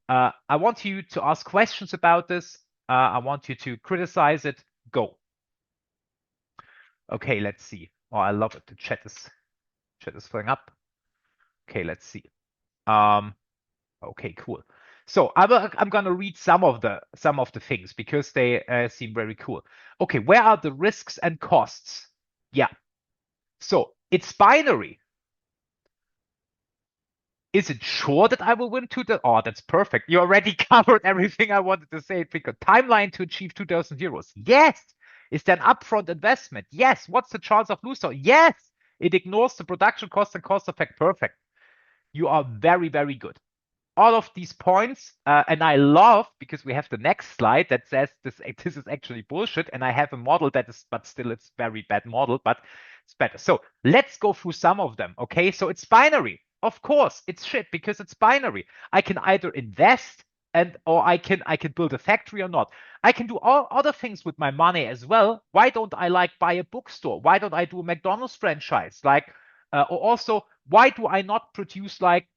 I want you to ask questions about this. I want you to criticize it. Go. Okay, let's see. Oh, I love it. The chat is filling up. Okay, let's see. Okay, cool. So I'm gonna read some of the things because they seem very cool. Okay, where are the risks and costs? Yeah. So it's binary. Is it sure that I will win Oh, that's perfect. You already covered everything I wanted to say. Because timeline to achieve 2,000 euros. Yes. Is there an upfront investment? Yes. What's the chance of losing? Yes. It ignores the production cost and cost effect. Perfect. You are very, very good. All of these points, and I love, because we have the next slide that says this is actually bullshit, and I have a model that is, but still it's very bad model, but it's better. So let's go through some of them, okay? So it's binary. Of course, it's shit because it's binary. I can either invest or I can build a factory or not. I can do all other things with my money as well. Why don't I like buy a bookstore? Why don't I do a McDonald's franchise? Like, or also, why do I not produce like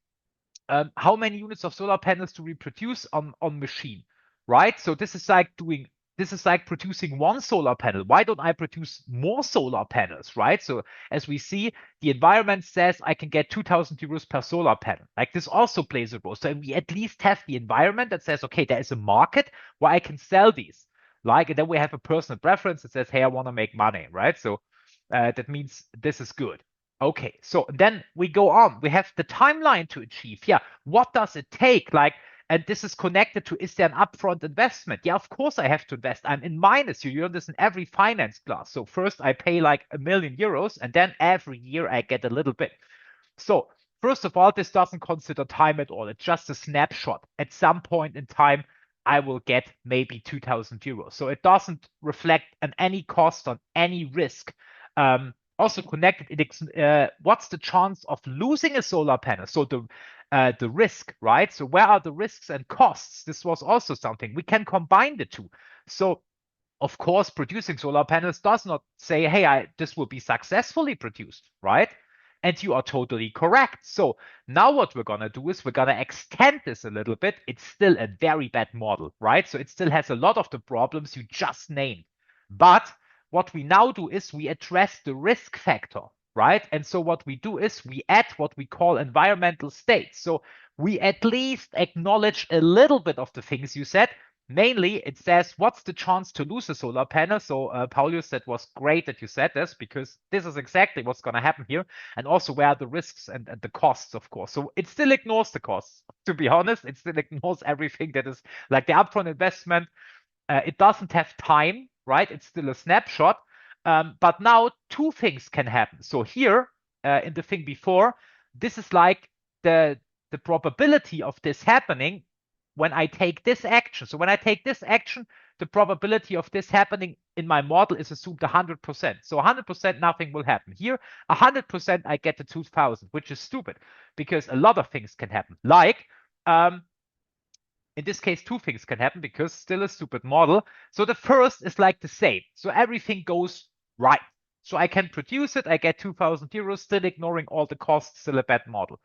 how many units of solar panels do we produce on machine, right? So this is like producing one solar panel. Why don't I produce more solar panels, right? So as we see, the environment says I can get 2,000 euros per solar panel. Like this also plays a role. So we at least have the environment that says, okay, there is a market where I can sell these. Like, and then we have a personal preference that says, hey, I want to make money, right? So that means this is good. Okay, so then we go on. We have the timeline to achieve. Yeah, what does it take? Like, and this is connected to, is there an upfront investment? Yeah, of course I have to invest. I'm in minus. You learn this in every finance class. So first I pay like €1 million, and then every year I get a little bit. So first of all, this doesn't consider time at all. It's just a snapshot. At some point in time, I will get maybe 2,000 euros. So it doesn't reflect on any cost, on any risk. Also connected, what's the chance of losing a solar panel? So the risk, right? So where are the risks and costs? This was also something. We can combine the two. So of course, producing solar panels does not say, hey, this will be successfully produced, right? And you are totally correct. So now what we're going to do is we're going to extend this a little bit. It's still a very bad model, right? So it still has a lot of the problems you just named. But what we now do is we address the risk factor, right? And so what we do is we add what we call environmental states. So we at least acknowledge a little bit of the things you said. Mainly, it says, what's the chance to lose a solar panel? So, Paulius, that was great that you said this, because this is exactly what's going to happen here. And also where are the risks and the costs, of course. So it still ignores the costs. To be honest, it still ignores everything that is like the upfront investment. It doesn't have time, right? It's still a snapshot. But now two things can happen. So here, in the thing before, this is like the probability of this happening when I take this action. So when I take this action, the probability of this happening in my model is assumed 100%. So 100% nothing will happen. Here, 100% I get the 2,000, which is stupid because a lot of things can happen. Like, in this case, two things can happen because still a stupid model. So the first is like the same. So everything goes right. So I can produce it. I get 2,000 euros, still ignoring all the costs, still a bad model.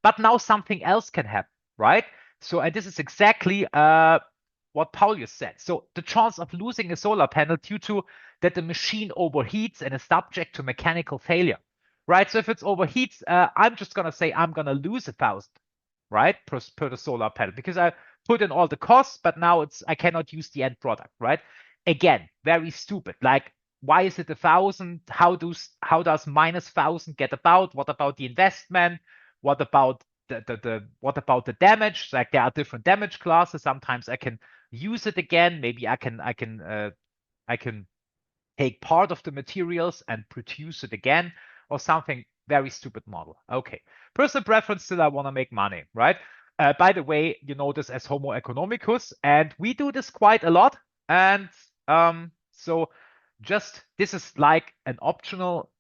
But now something else can happen, right? So, and this is exactly what Paulius said. So the chance of losing a solar panel due to that the machine overheats and is subject to mechanical failure, right? So if it overheats, I'm just going to say I'm going to lose 1,000, right? Per the solar panel because I put in all the costs, but now I cannot use the end product, right? Again, very stupid. Like, why is it 1,000? How does minus 1,000 get about? What about the investment? What about what about the damage? Like there are different damage classes. Sometimes I can use it again. Maybe I can take part of the materials and produce it again or something. Very stupid model. Okay. Personal preference, still I want to make money, right? By the way, you know this as Homo economicus, and we do this quite a lot. And so just this is like an optional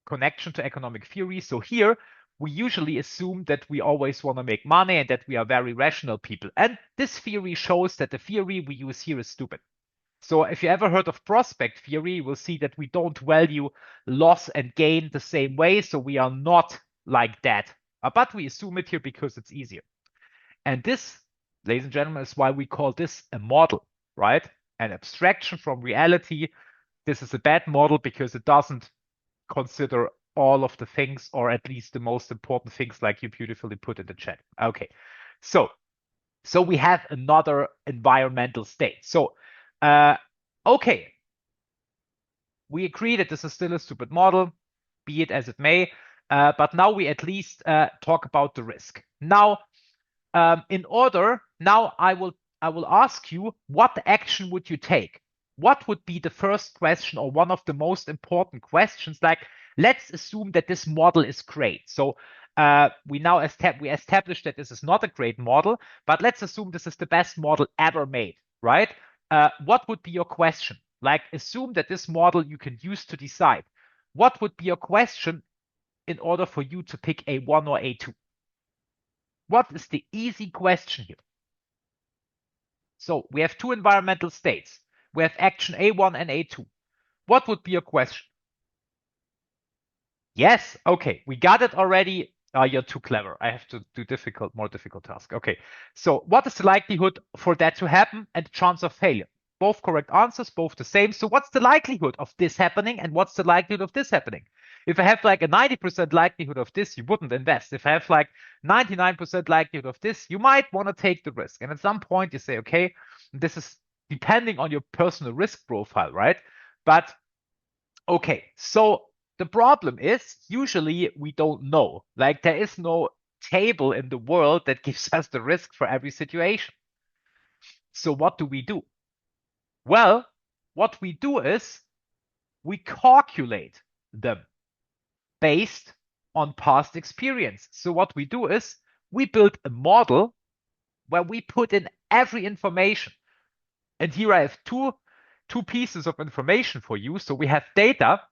connection to economic theory. So here we usually assume that we always want to make money and that we are very rational people. And this theory shows that the theory we use here is stupid. So if you ever heard of prospect theory, you will see that we don't value loss and gain the same way. So we are not like that. But we assume it here because it's easier. And this, ladies and gentlemen, is why we call this a model, right? An abstraction from reality. This is a bad model because it doesn't consider all of the things, or at least the most important things, like you beautifully put in the chat. Okay, so we have another environmental state. So, okay, we agree that this is still a stupid model, be it as it may, but now we at least talk about the risk. Now, now I will ask you, what action would you take? What would be the first question or one of the most important questions? Like, let's assume that this model is great. So we established that this is not a great model, but let's assume this is the best model ever made, right? What would be your question? Like, assume that this model you can use to decide. What would be your question in order for you to pick A1 or A2? What is the easy question here? So we have two environmental states. We have action A1 and A2. What would be your question? Yes, okay, we got it already. You're too clever. I have to do more difficult task. Okay, so what is the likelihood for that to happen and the chance of failure? Both correct answers, both the same. So what's the likelihood of this happening and what's the likelihood of this happening? If I have like a 90% likelihood of this, you wouldn't invest. If I have like 99% likelihood of this, you might want to take the risk. And at some point you say, okay, this is depending on your personal risk profile, right? But okay, so the problem is usually we don't know. Like there is no table in the world that gives us the risk for every situation. So what do we do? Well, what we do is we calculate them based on past experience. So what we do is we build a model where we put in every information. And here I have two pieces of information for you. So we have data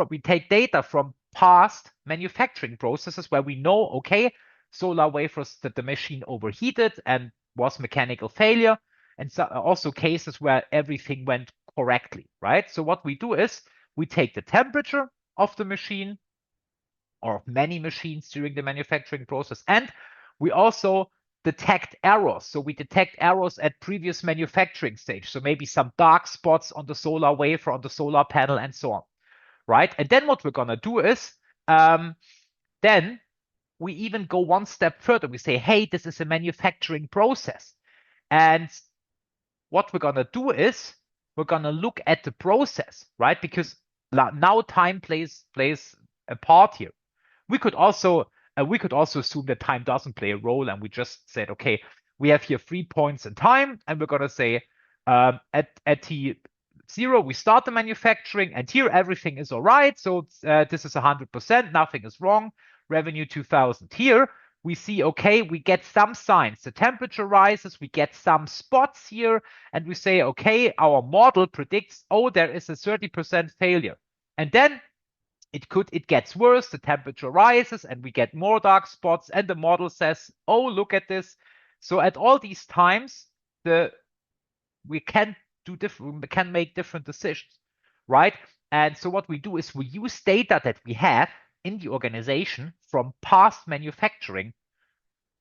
we take data from past manufacturing processes where we know, okay, solar wafers that the machine overheated and was mechanical failure, and so also cases where everything went correctly, right? So what we do is we take the temperature of the machine or of many machines during the manufacturing process, and we also detect errors. So we detect errors at previous manufacturing stage. So maybe some dark spots on the solar wafer, on the solar panel, and so on, right? And then what we're going to do is, then we even go one step further. We say, hey, this is a manufacturing process. And what we're going to do is we're going to look at the process, right? Because now time plays a part here. We could also assume that time doesn't play a role, and we just said, okay, we have here 3 points in time, and we're going to say at T0 we start the manufacturing, and here everything is all right. So this is 100%, nothing is wrong. Revenue 2000. Here we see, okay, we get some signs. The temperature rises, we get some spots here, and we say, okay, our model predicts, oh, there is a 30% failure. And then it gets worse, the temperature rises, and we get more dark spots, and the model says, oh, look at this. So at all these times, we can make different decisions, right? And so what we do is we use data that we have in the organization from past manufacturing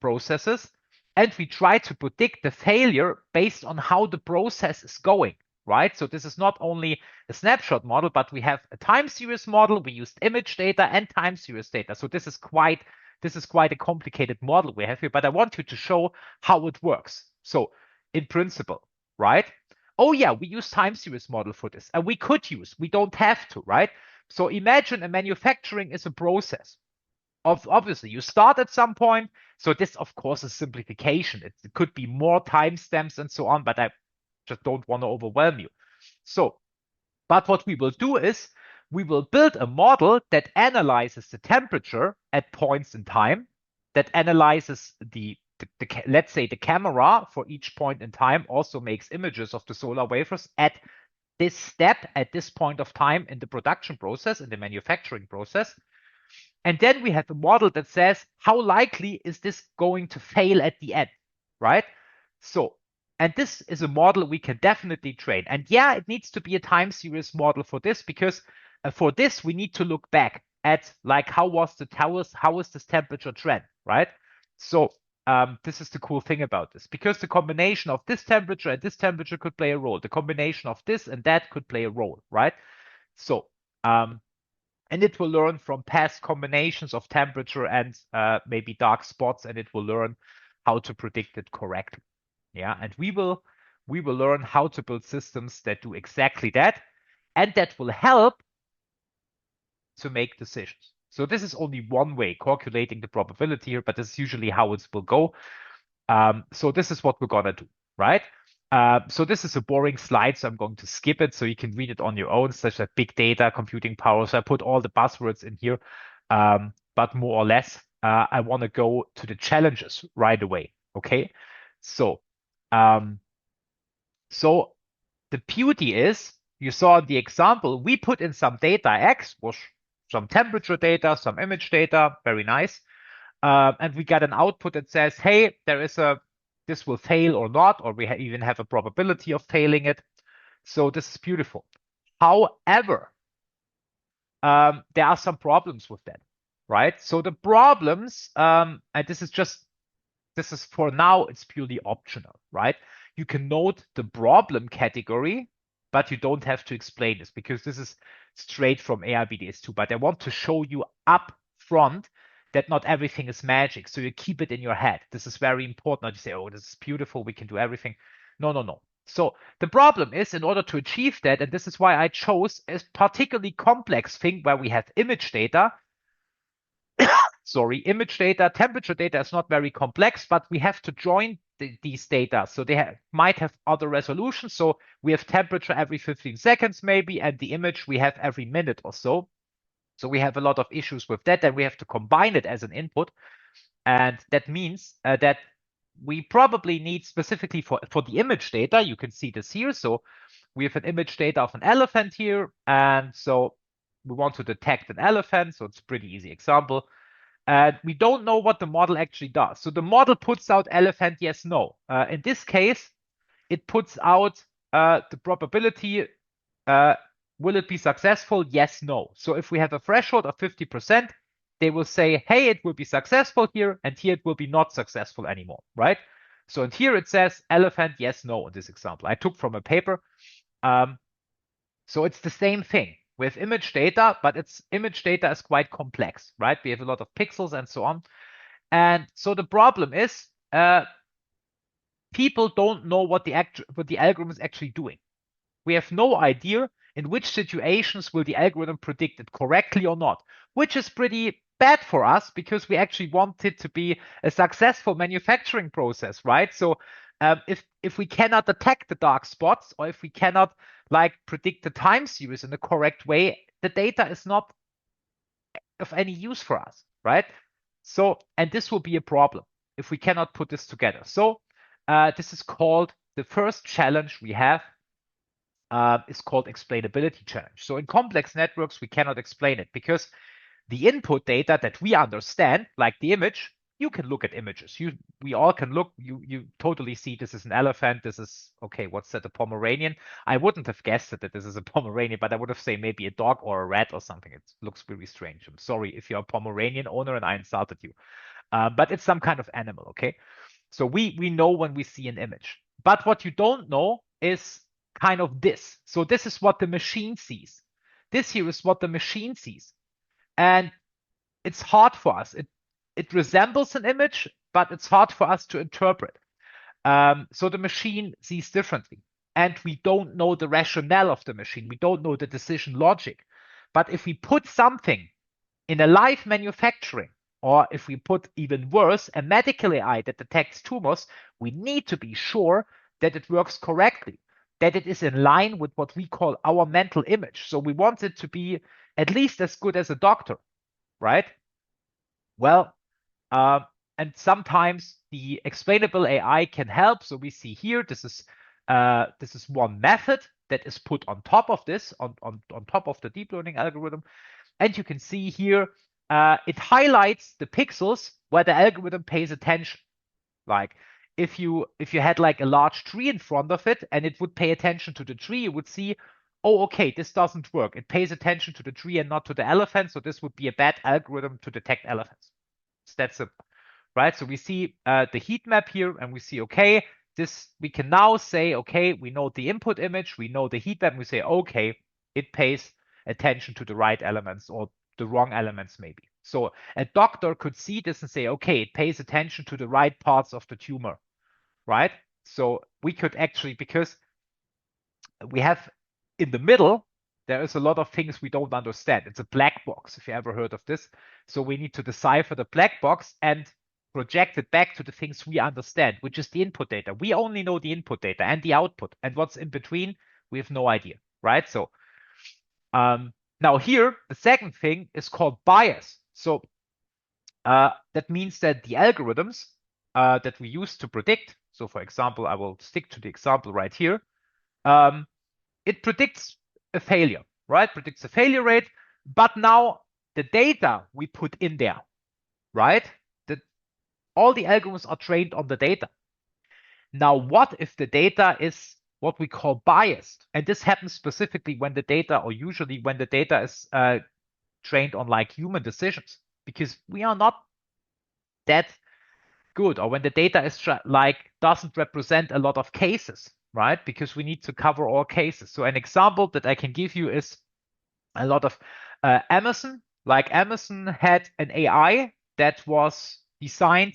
processes, and we try to predict the failure based on how the process is going, right? So this is not only a snapshot model, but we have a time series model. We used image data and time series data. So this is quite a complicated model we have here, but I want you to show how it works. So in principle, right? Oh yeah, we use time series model for this, and we don't have to, right? So imagine a manufacturing is a process. Obviously, you start at some point. So this, of course, is simplification. It could be more timestamps and so on, but I just don't want to overwhelm you. So, but what we will do is we will build a model that analyzes the temperature at points in time, that analyzes let's say the camera for each point in time also makes images of the solar wafers at this step, at this point of time in the production process, in the manufacturing process. And then we have a model that says, how likely is this going to fail at the end, right? So, and this is a model we can definitely train. And yeah, it needs to be a time series model for this, because for this, we need to look back at like, how is this temperature trend, right? So this is the cool thing about this, because the combination of this temperature and this temperature could play a role. The combination of this and that could play a role, right? So, and it will learn from past combinations of temperature and maybe dark spots, and it will learn how to predict it correctly. Yeah, and we will learn how to build systems that do exactly that, and that will help to make decisions. So this is only one way calculating the probability here, but this is usually how it will go. So this is what we're gonna do, right? So this is a boring slide, so I'm going to skip it so you can read it on your own, such as big data, computing power. So I put all the buzzwords in here, but more or less, I want to go to the challenges right away. Okay, so so the beauty is, you saw in the example, we put in some data. X was some temperature data, some image data, very nice. And we get an output that says, hey, this will fail or not, or we even have a probability of failing it. So this is beautiful. However, there are some problems with that, right? So the problems, and this is for now, it's purely optional, right? You can note the problem category, but you don't have to explain this because this is straight from ARBDS2. But I want to show you up front that not everything is magic. So you keep it in your head. This is very important. Not you say, oh, this is beautiful, we can do everything. No, no, no. So the problem is, in order to achieve that, and this is why I chose a particularly complex thing where we have image data. Sorry, image data, temperature data is not very complex, but we have to join these data. So they might have other resolutions. So we have temperature every 15 seconds maybe, and the image we have every minute or so. So we have a lot of issues with that, and we have to combine it as an input. And that means that we probably need specifically for the image data, you can see this here. So we have an image data of an elephant here. And so we want to detect an elephant. So it's a pretty easy example. And we don't know what the model actually does. So the model puts out elephant, yes, no. In this case, it puts out the probability, will it be successful? Yes, no. So if we have a threshold of 50%, they will say, hey, it will be successful here, and here it will be not successful anymore, right? So and here it says elephant, yes, no, in this example. I took from a paper. So it's the same thing with image data, but image data is quite complex, right? We have a lot of pixels and so on. And so the problem is people don't know what the algorithm is actually doing. We have no idea in which situations will the algorithm predict it correctly or not, which is pretty bad for us because we actually want it to be a successful manufacturing process, right? So if we cannot detect the dark spots, or if we cannot predict the time series in the correct way, the data is not of any use for us, right? So, and this will be a problem if we cannot put this together. So this is called, the first challenge we have is called explainability challenge. So in complex networks, we cannot explain it because the input data that we understand, like the image, you can look at images. We all can look. You totally see this is an elephant. This is, okay, what's that, a Pomeranian? I wouldn't have guessed that this is a Pomeranian, but I would have said maybe a dog or a rat or something. It looks really strange. I'm sorry if you're a Pomeranian owner and I insulted you. But it's some kind of animal, okay? So we know when we see an image. But what you don't know is kind of this. So this is what the machine sees. This here is what the machine sees. And it's hard for us. It resembles an image, but it's hard for us to interpret. So the machine sees differently. And we don't know the rationale of the machine. We don't know the decision logic. But if we put something in a live manufacturing, or if we put, even worse, a medical AI that detects tumors, we need to be sure that it works correctly, that it is in line with what we call our mental image. So we want it to be at least as good as a doctor, right? Well, and sometimes the explainable AI can help. So we see here, this is one method that is put on top of this, on top of the deep learning algorithm. And you can see here, it highlights the pixels where the algorithm pays attention. Like if you had like a large tree in front of it and it would pay attention to the tree, you would see, oh, okay, this doesn't work. It pays attention to the tree and not to the elephant. So this would be a bad algorithm to detect elephants. So that's it, right? So we see the heat map here and we see, okay, we can now say, okay, we know the input image, we know the heat map, and we say, okay, it pays attention to the right elements or the wrong elements maybe. So a doctor could see this and say, okay, it pays attention to the right parts of the tumor, right? So we could actually, because we have in the middle, there is a lot of things we don't understand. It's a black box, if you ever heard of this. So we need to decipher the black box and project it back to the things we understand, which is the input data. We only know the input data and the output, and what's in between, we have no idea, right? So now here, the second thing is called bias. So that means that the algorithms that we use to predict, so for example, I will stick to the example right here, it predicts a failure, right? Predicts a failure rate, but now the data we put in there, right? All the algorithms are trained on the data. Now, what if the data is what we call biased? And this happens specifically when the data, or usually when the data is trained on like human decisions, because we are not that good, or when the data is like doesn't represent a lot of cases, right? Because we need to cover all cases. So an example that I can give you is a lot of Amazon. Like Amazon had an AI that was designed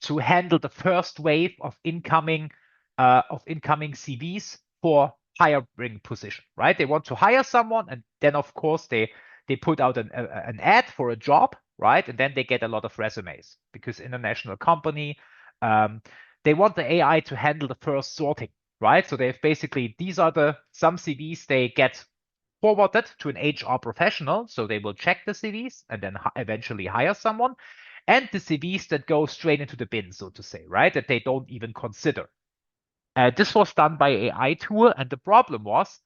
to handle the first wave of incoming CVs for hiring position, right? They want to hire someone, and then of course they put out an ad for a job, right? And then they get a lot of resumes because international company, they want the AI to handle the first sorting, right? So they've basically, these are some CVs they get forwarded to an HR professional. So they will check the CVs and then eventually hire someone. And the CVs that go straight into the bin, so to say, right? That they don't even consider. This was done by AI tool. And the problem was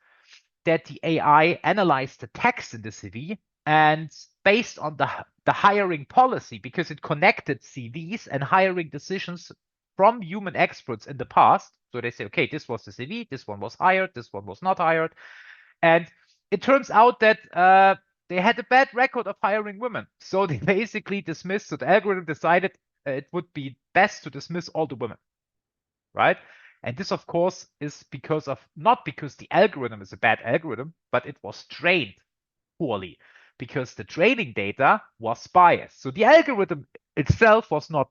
that the AI analyzed the text in the CV, and based on the hiring policy, because it connected CVs and hiring decisions from human experts in the past. So they say, okay, this was the CV, this one was hired, this one was not hired. And it turns out that they had a bad record of hiring women. So they basically dismissed, so the algorithm decided it would be best to dismiss all the women, right? And this, of course, is because of, not because the algorithm is a bad algorithm, but it was trained poorly because the training data was biased. So the algorithm itself was not,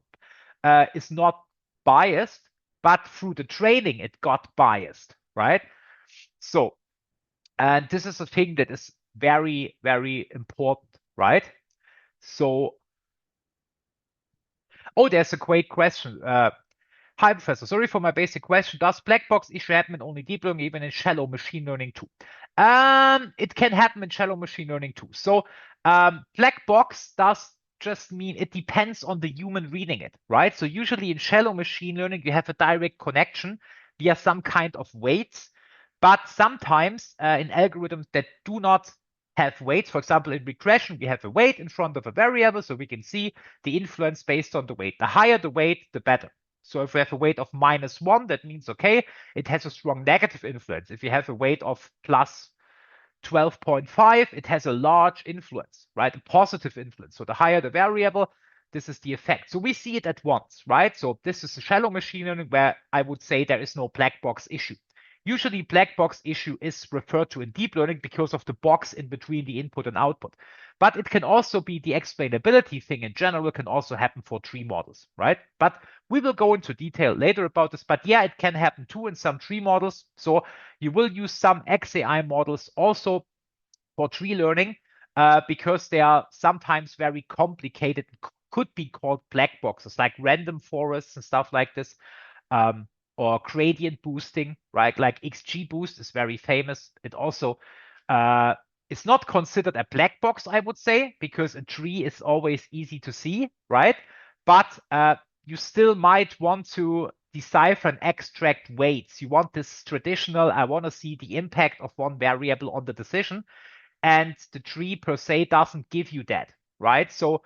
is not biased, but through the training, it got biased, right? So, and this is a thing that is very, very important, right? So, oh, there's a great question. Hi, Professor. Sorry for my basic question. Does black box issue happen in only deep learning, even in shallow machine learning too? It can happen in shallow machine learning too. So black box does just mean it depends on the human reading it, right? So usually in shallow machine learning, you have a direct connection via some kind of weights. But sometimes in algorithms that do not have weights, for example, in regression, we have a weight in front of a variable, so we can see the influence based on the weight. The higher the weight, the better. So if we have a weight of -1, that means, okay, it has a strong negative influence. If you have a weight of plus 12.5, it has a large influence, right? A positive influence. So the higher the variable, this is the effect. So we see it at once, right? So this is a shallow machine learning where I would say there is no black box issue. Usually black box issue is referred to in deep learning because of the box in between the input and output. But it can also be the explainability thing in general can also happen for tree models, right? But we will go into detail later about this. But yeah, it can happen too in some tree models. So you will use some XAI models also for tree learning because they are sometimes very complicated, could be called black boxes, like random forests and stuff like this. Or gradient boosting, right? Like XGBoost is very famous. It also is not considered a black box, I would say, because a tree is always easy to see, right? But you still might want to decipher and extract weights. You want this traditional, I want to see the impact of one variable on the decision. And the tree per se doesn't give you that, right? So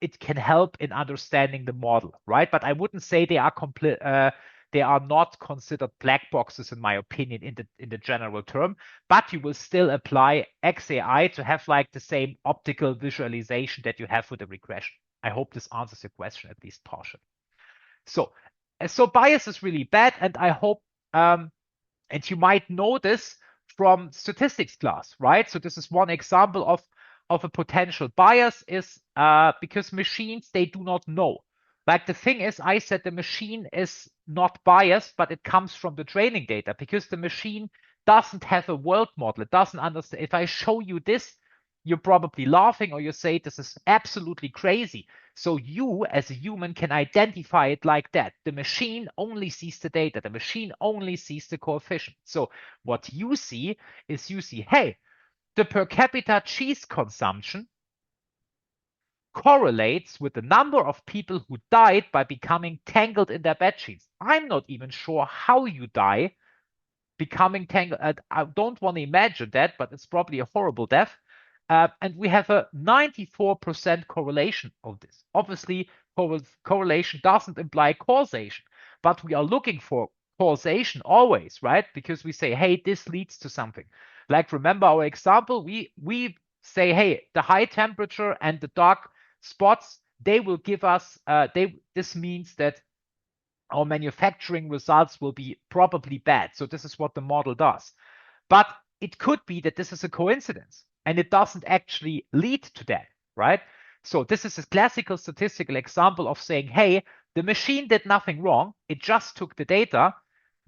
it can help in understanding the model, right? But I wouldn't say they are complete. They are not considered black boxes, in my opinion, in the general term. But you will still apply XAI to have like the same optical visualization that you have with the regression. I hope this answers your question at least partially. So bias is really bad, and I hope, and you might know this from statistics class, right? So this is one example of a potential bias is because machines, they do not know. Like the thing is, I said the machine is not biased, but it comes from the training data because the machine doesn't have a world model. It doesn't understand. If I show you this, you're probably laughing or you say, this is absolutely crazy. So you as a human can identify it like that. The machine only sees the data. The machine only sees the coefficient. So what you see is you see, hey, the per capita cheese consumption correlates with the number of people who died by becoming tangled in their bed sheets. I'm not even sure how you die becoming tangled. I don't want to imagine that, but it's probably a horrible death. And we have a 94% correlation of this. Obviously, correlation doesn't imply causation, but we are looking for causation always, right? Because we say, hey, this leads to something. Like, remember our example, we say, hey, the high temperature and the dark spots, they will give us, this means that our manufacturing results will be probably bad. So this is what the model does. But it could be that this is a coincidence and it doesn't actually lead to that, right? So this is a classical statistical example of saying, hey, the machine did nothing wrong. It just took the data,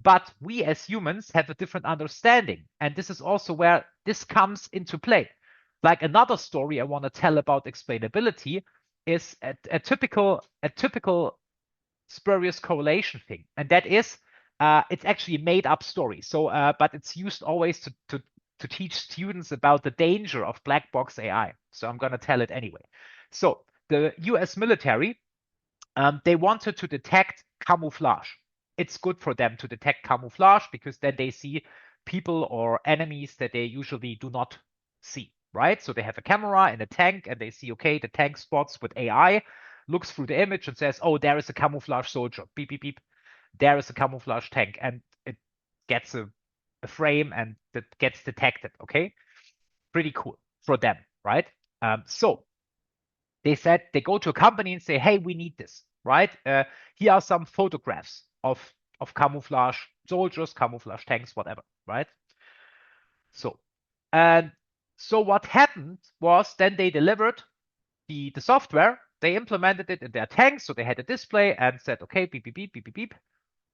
but we as humans have a different understanding. And this is also where this comes into play. Like another story I want to tell about explainability is a typical spurious correlation thing, and that is it's actually a made up story. So but it's used always to teach students about the danger of black box AI. So I'm going to tell it anyway. So the US military, they wanted to detect camouflage. It's good for them to detect camouflage because then they see people or enemies that they usually do not see, right? So they have a camera in a tank and they see, okay, the tank spots with AI, looks through the image and says, oh, there is a camouflage soldier, beep, beep, beep. There is a camouflage tank, and it gets a frame and that gets detected, okay? Pretty cool for them, right? So they said they go to a company and say, hey, we need this, right? Here are some photographs of camouflage soldiers, camouflage tanks, whatever, right? So, and so what happened was then they delivered the software, they implemented it in their tanks, so they had a display and said, okay, beep, beep, beep, beep, beep, beep,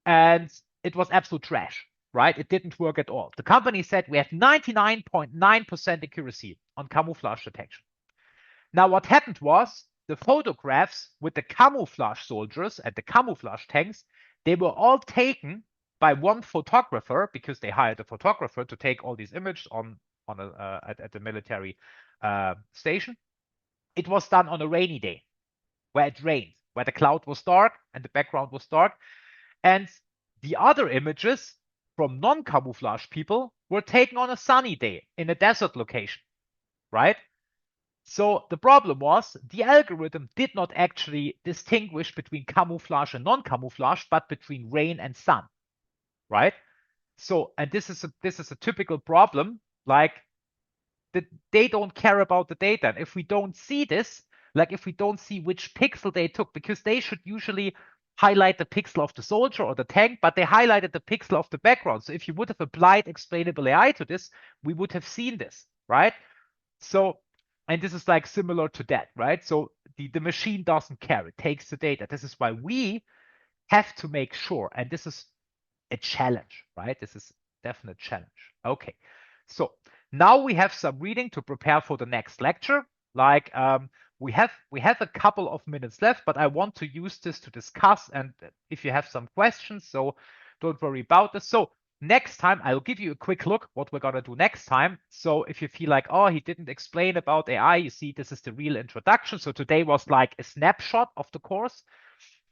and it was absolute trash, right? It didn't work at all. The company said we have 99.9% accuracy on camouflage detection. Now, what happened was the photographs with the camouflage soldiers and the camouflage tanks, they were all taken by one photographer because they hired a photographer to take all these images at the military station. It was done on a rainy day where it rained, where the cloud was dark and the background was dark. And the other images from non-camouflage people were taken on a sunny day in a desert location, right? So the problem was the algorithm did not actually distinguish between camouflage and non-camouflage, but between rain and sun, right? So, and this is a typical problem, like they don't care about the data. And if we don't see this, like if we don't see which pixel they took, because they should usually highlight the pixel of the soldier or the tank, but they highlighted the pixel of the background. So if you would have applied explainable AI to this, we would have seen this, right? So, and this is like similar to that, right? So the machine doesn't care. It takes the data. This is why we have to make sure, and this is a challenge, right? This is definite challenge. Okay, so now we have some reading to prepare for the next lecture. Like we have a couple of minutes left, but I want to use this to discuss, and if you have some questions, so don't worry about this. So next time I'll give you a quick look what we're gonna do next time. So if you feel like, oh, he didn't explain about AI, you see this is the real introduction. So today was like a snapshot of the course.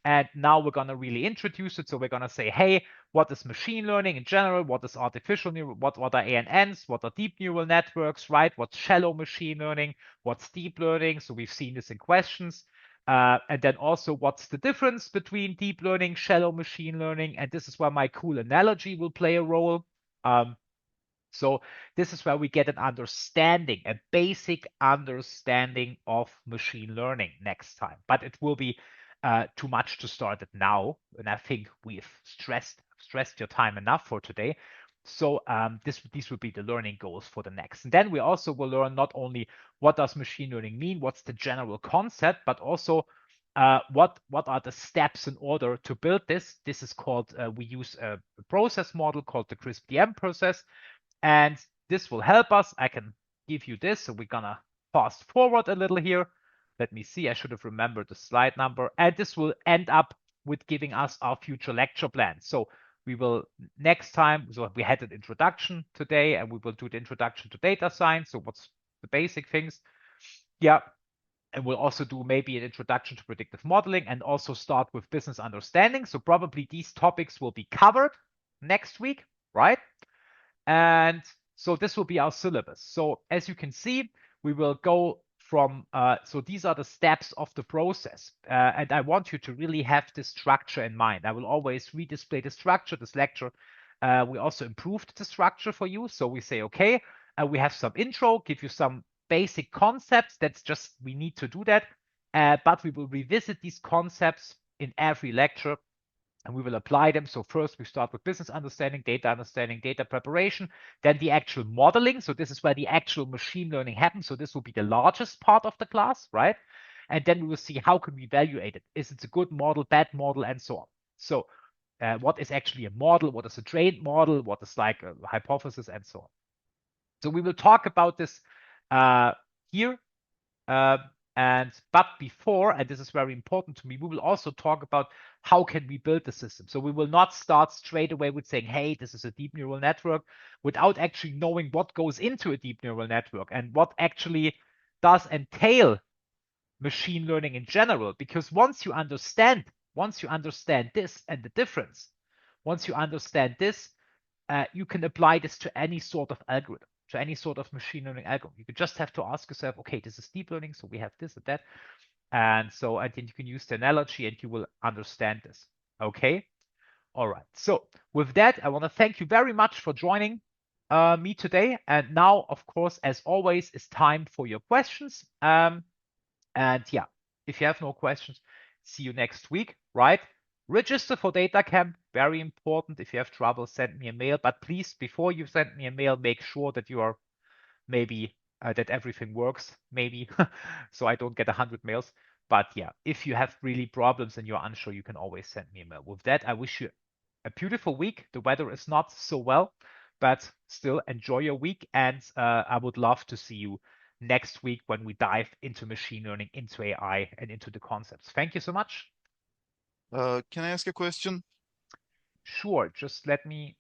And now we're going to really introduce it. So we're going to say, hey, what is machine learning in general? What is artificial neural? What are ANNs? What are deep neural networks, right? What's shallow machine learning? What's deep learning? So we've seen this in questions. And then also, what's the difference between deep learning, shallow machine learning? And this is where my cool analogy will play a role. So this is where we get an understanding, a basic understanding of machine learning next time. But it will be too much to start it now. And I think we've stressed your time enough for today. So these will be the learning goals for the next. And then we also will learn not only what does machine learning mean, what's the general concept, but also what are the steps in order to build this. This is called, we use a process model called the CRISP-DM process. And this will help us. I can give you this. So we're gonna fast forward a little here. Let me see, I should have remembered the slide number. And this will end up with giving us our future lecture plan. So we will next time, so we had an introduction today, and we will do the introduction to data science. So what's the basic things? Yeah. And we'll also do maybe an introduction to predictive modeling and also start with business understanding. So probably these topics will be covered next week, right? And so this will be our syllabus. So as you can see, we will go from, so these are the steps of the process. And I want you to really have this structure in mind. I will always redisplay the structure, this lecture. We also improved the structure for you. So we say, okay, we have some intro, give you some basic concepts. That's just, we need to do that. But we will revisit these concepts in every lecture, and we will apply them. So first we start with business understanding, data preparation, then the actual modeling. So this is where the actual machine learning happens. So this will be the largest part of the class, right? And then we will see how can we evaluate it. Is it a good model, bad model, and so on. So what is actually a model? What is a trained model? What is like a hypothesis, and so on. So we will talk about this here. But before, and this is very important to me, we will also talk about how can we build the system. So we will not start straight away with saying, hey, this is a deep neural network, without actually knowing what goes into a deep neural network and what actually does entail machine learning in general. Because once you understand this and the difference, once you understand this, you can apply this to any sort of algorithm, to any sort of machine learning algorithm. You just have to ask yourself, okay, this is deep learning, so we have this and that. And so I think you can use the analogy and you will understand this. Okay. All right. So with that, I want to thank you very much for joining me today. And now, of course, as always, it's time for your questions. And yeah, if you have no questions, see you next week, right? Register for DataCamp, very important. If you have trouble, send me a mail. But please, before you send me a mail, make sure that you are maybe that everything works, maybe, so I don't get 100 mails. But yeah, if you have really problems and you're unsure, you can always send me a mail. With that, I wish you a beautiful week. The weather is not so well, but still enjoy your week. And I would love to see you next week when we dive into machine learning, into AI, and into the concepts. Thank you so much. Can I ask a question? Sure, just let me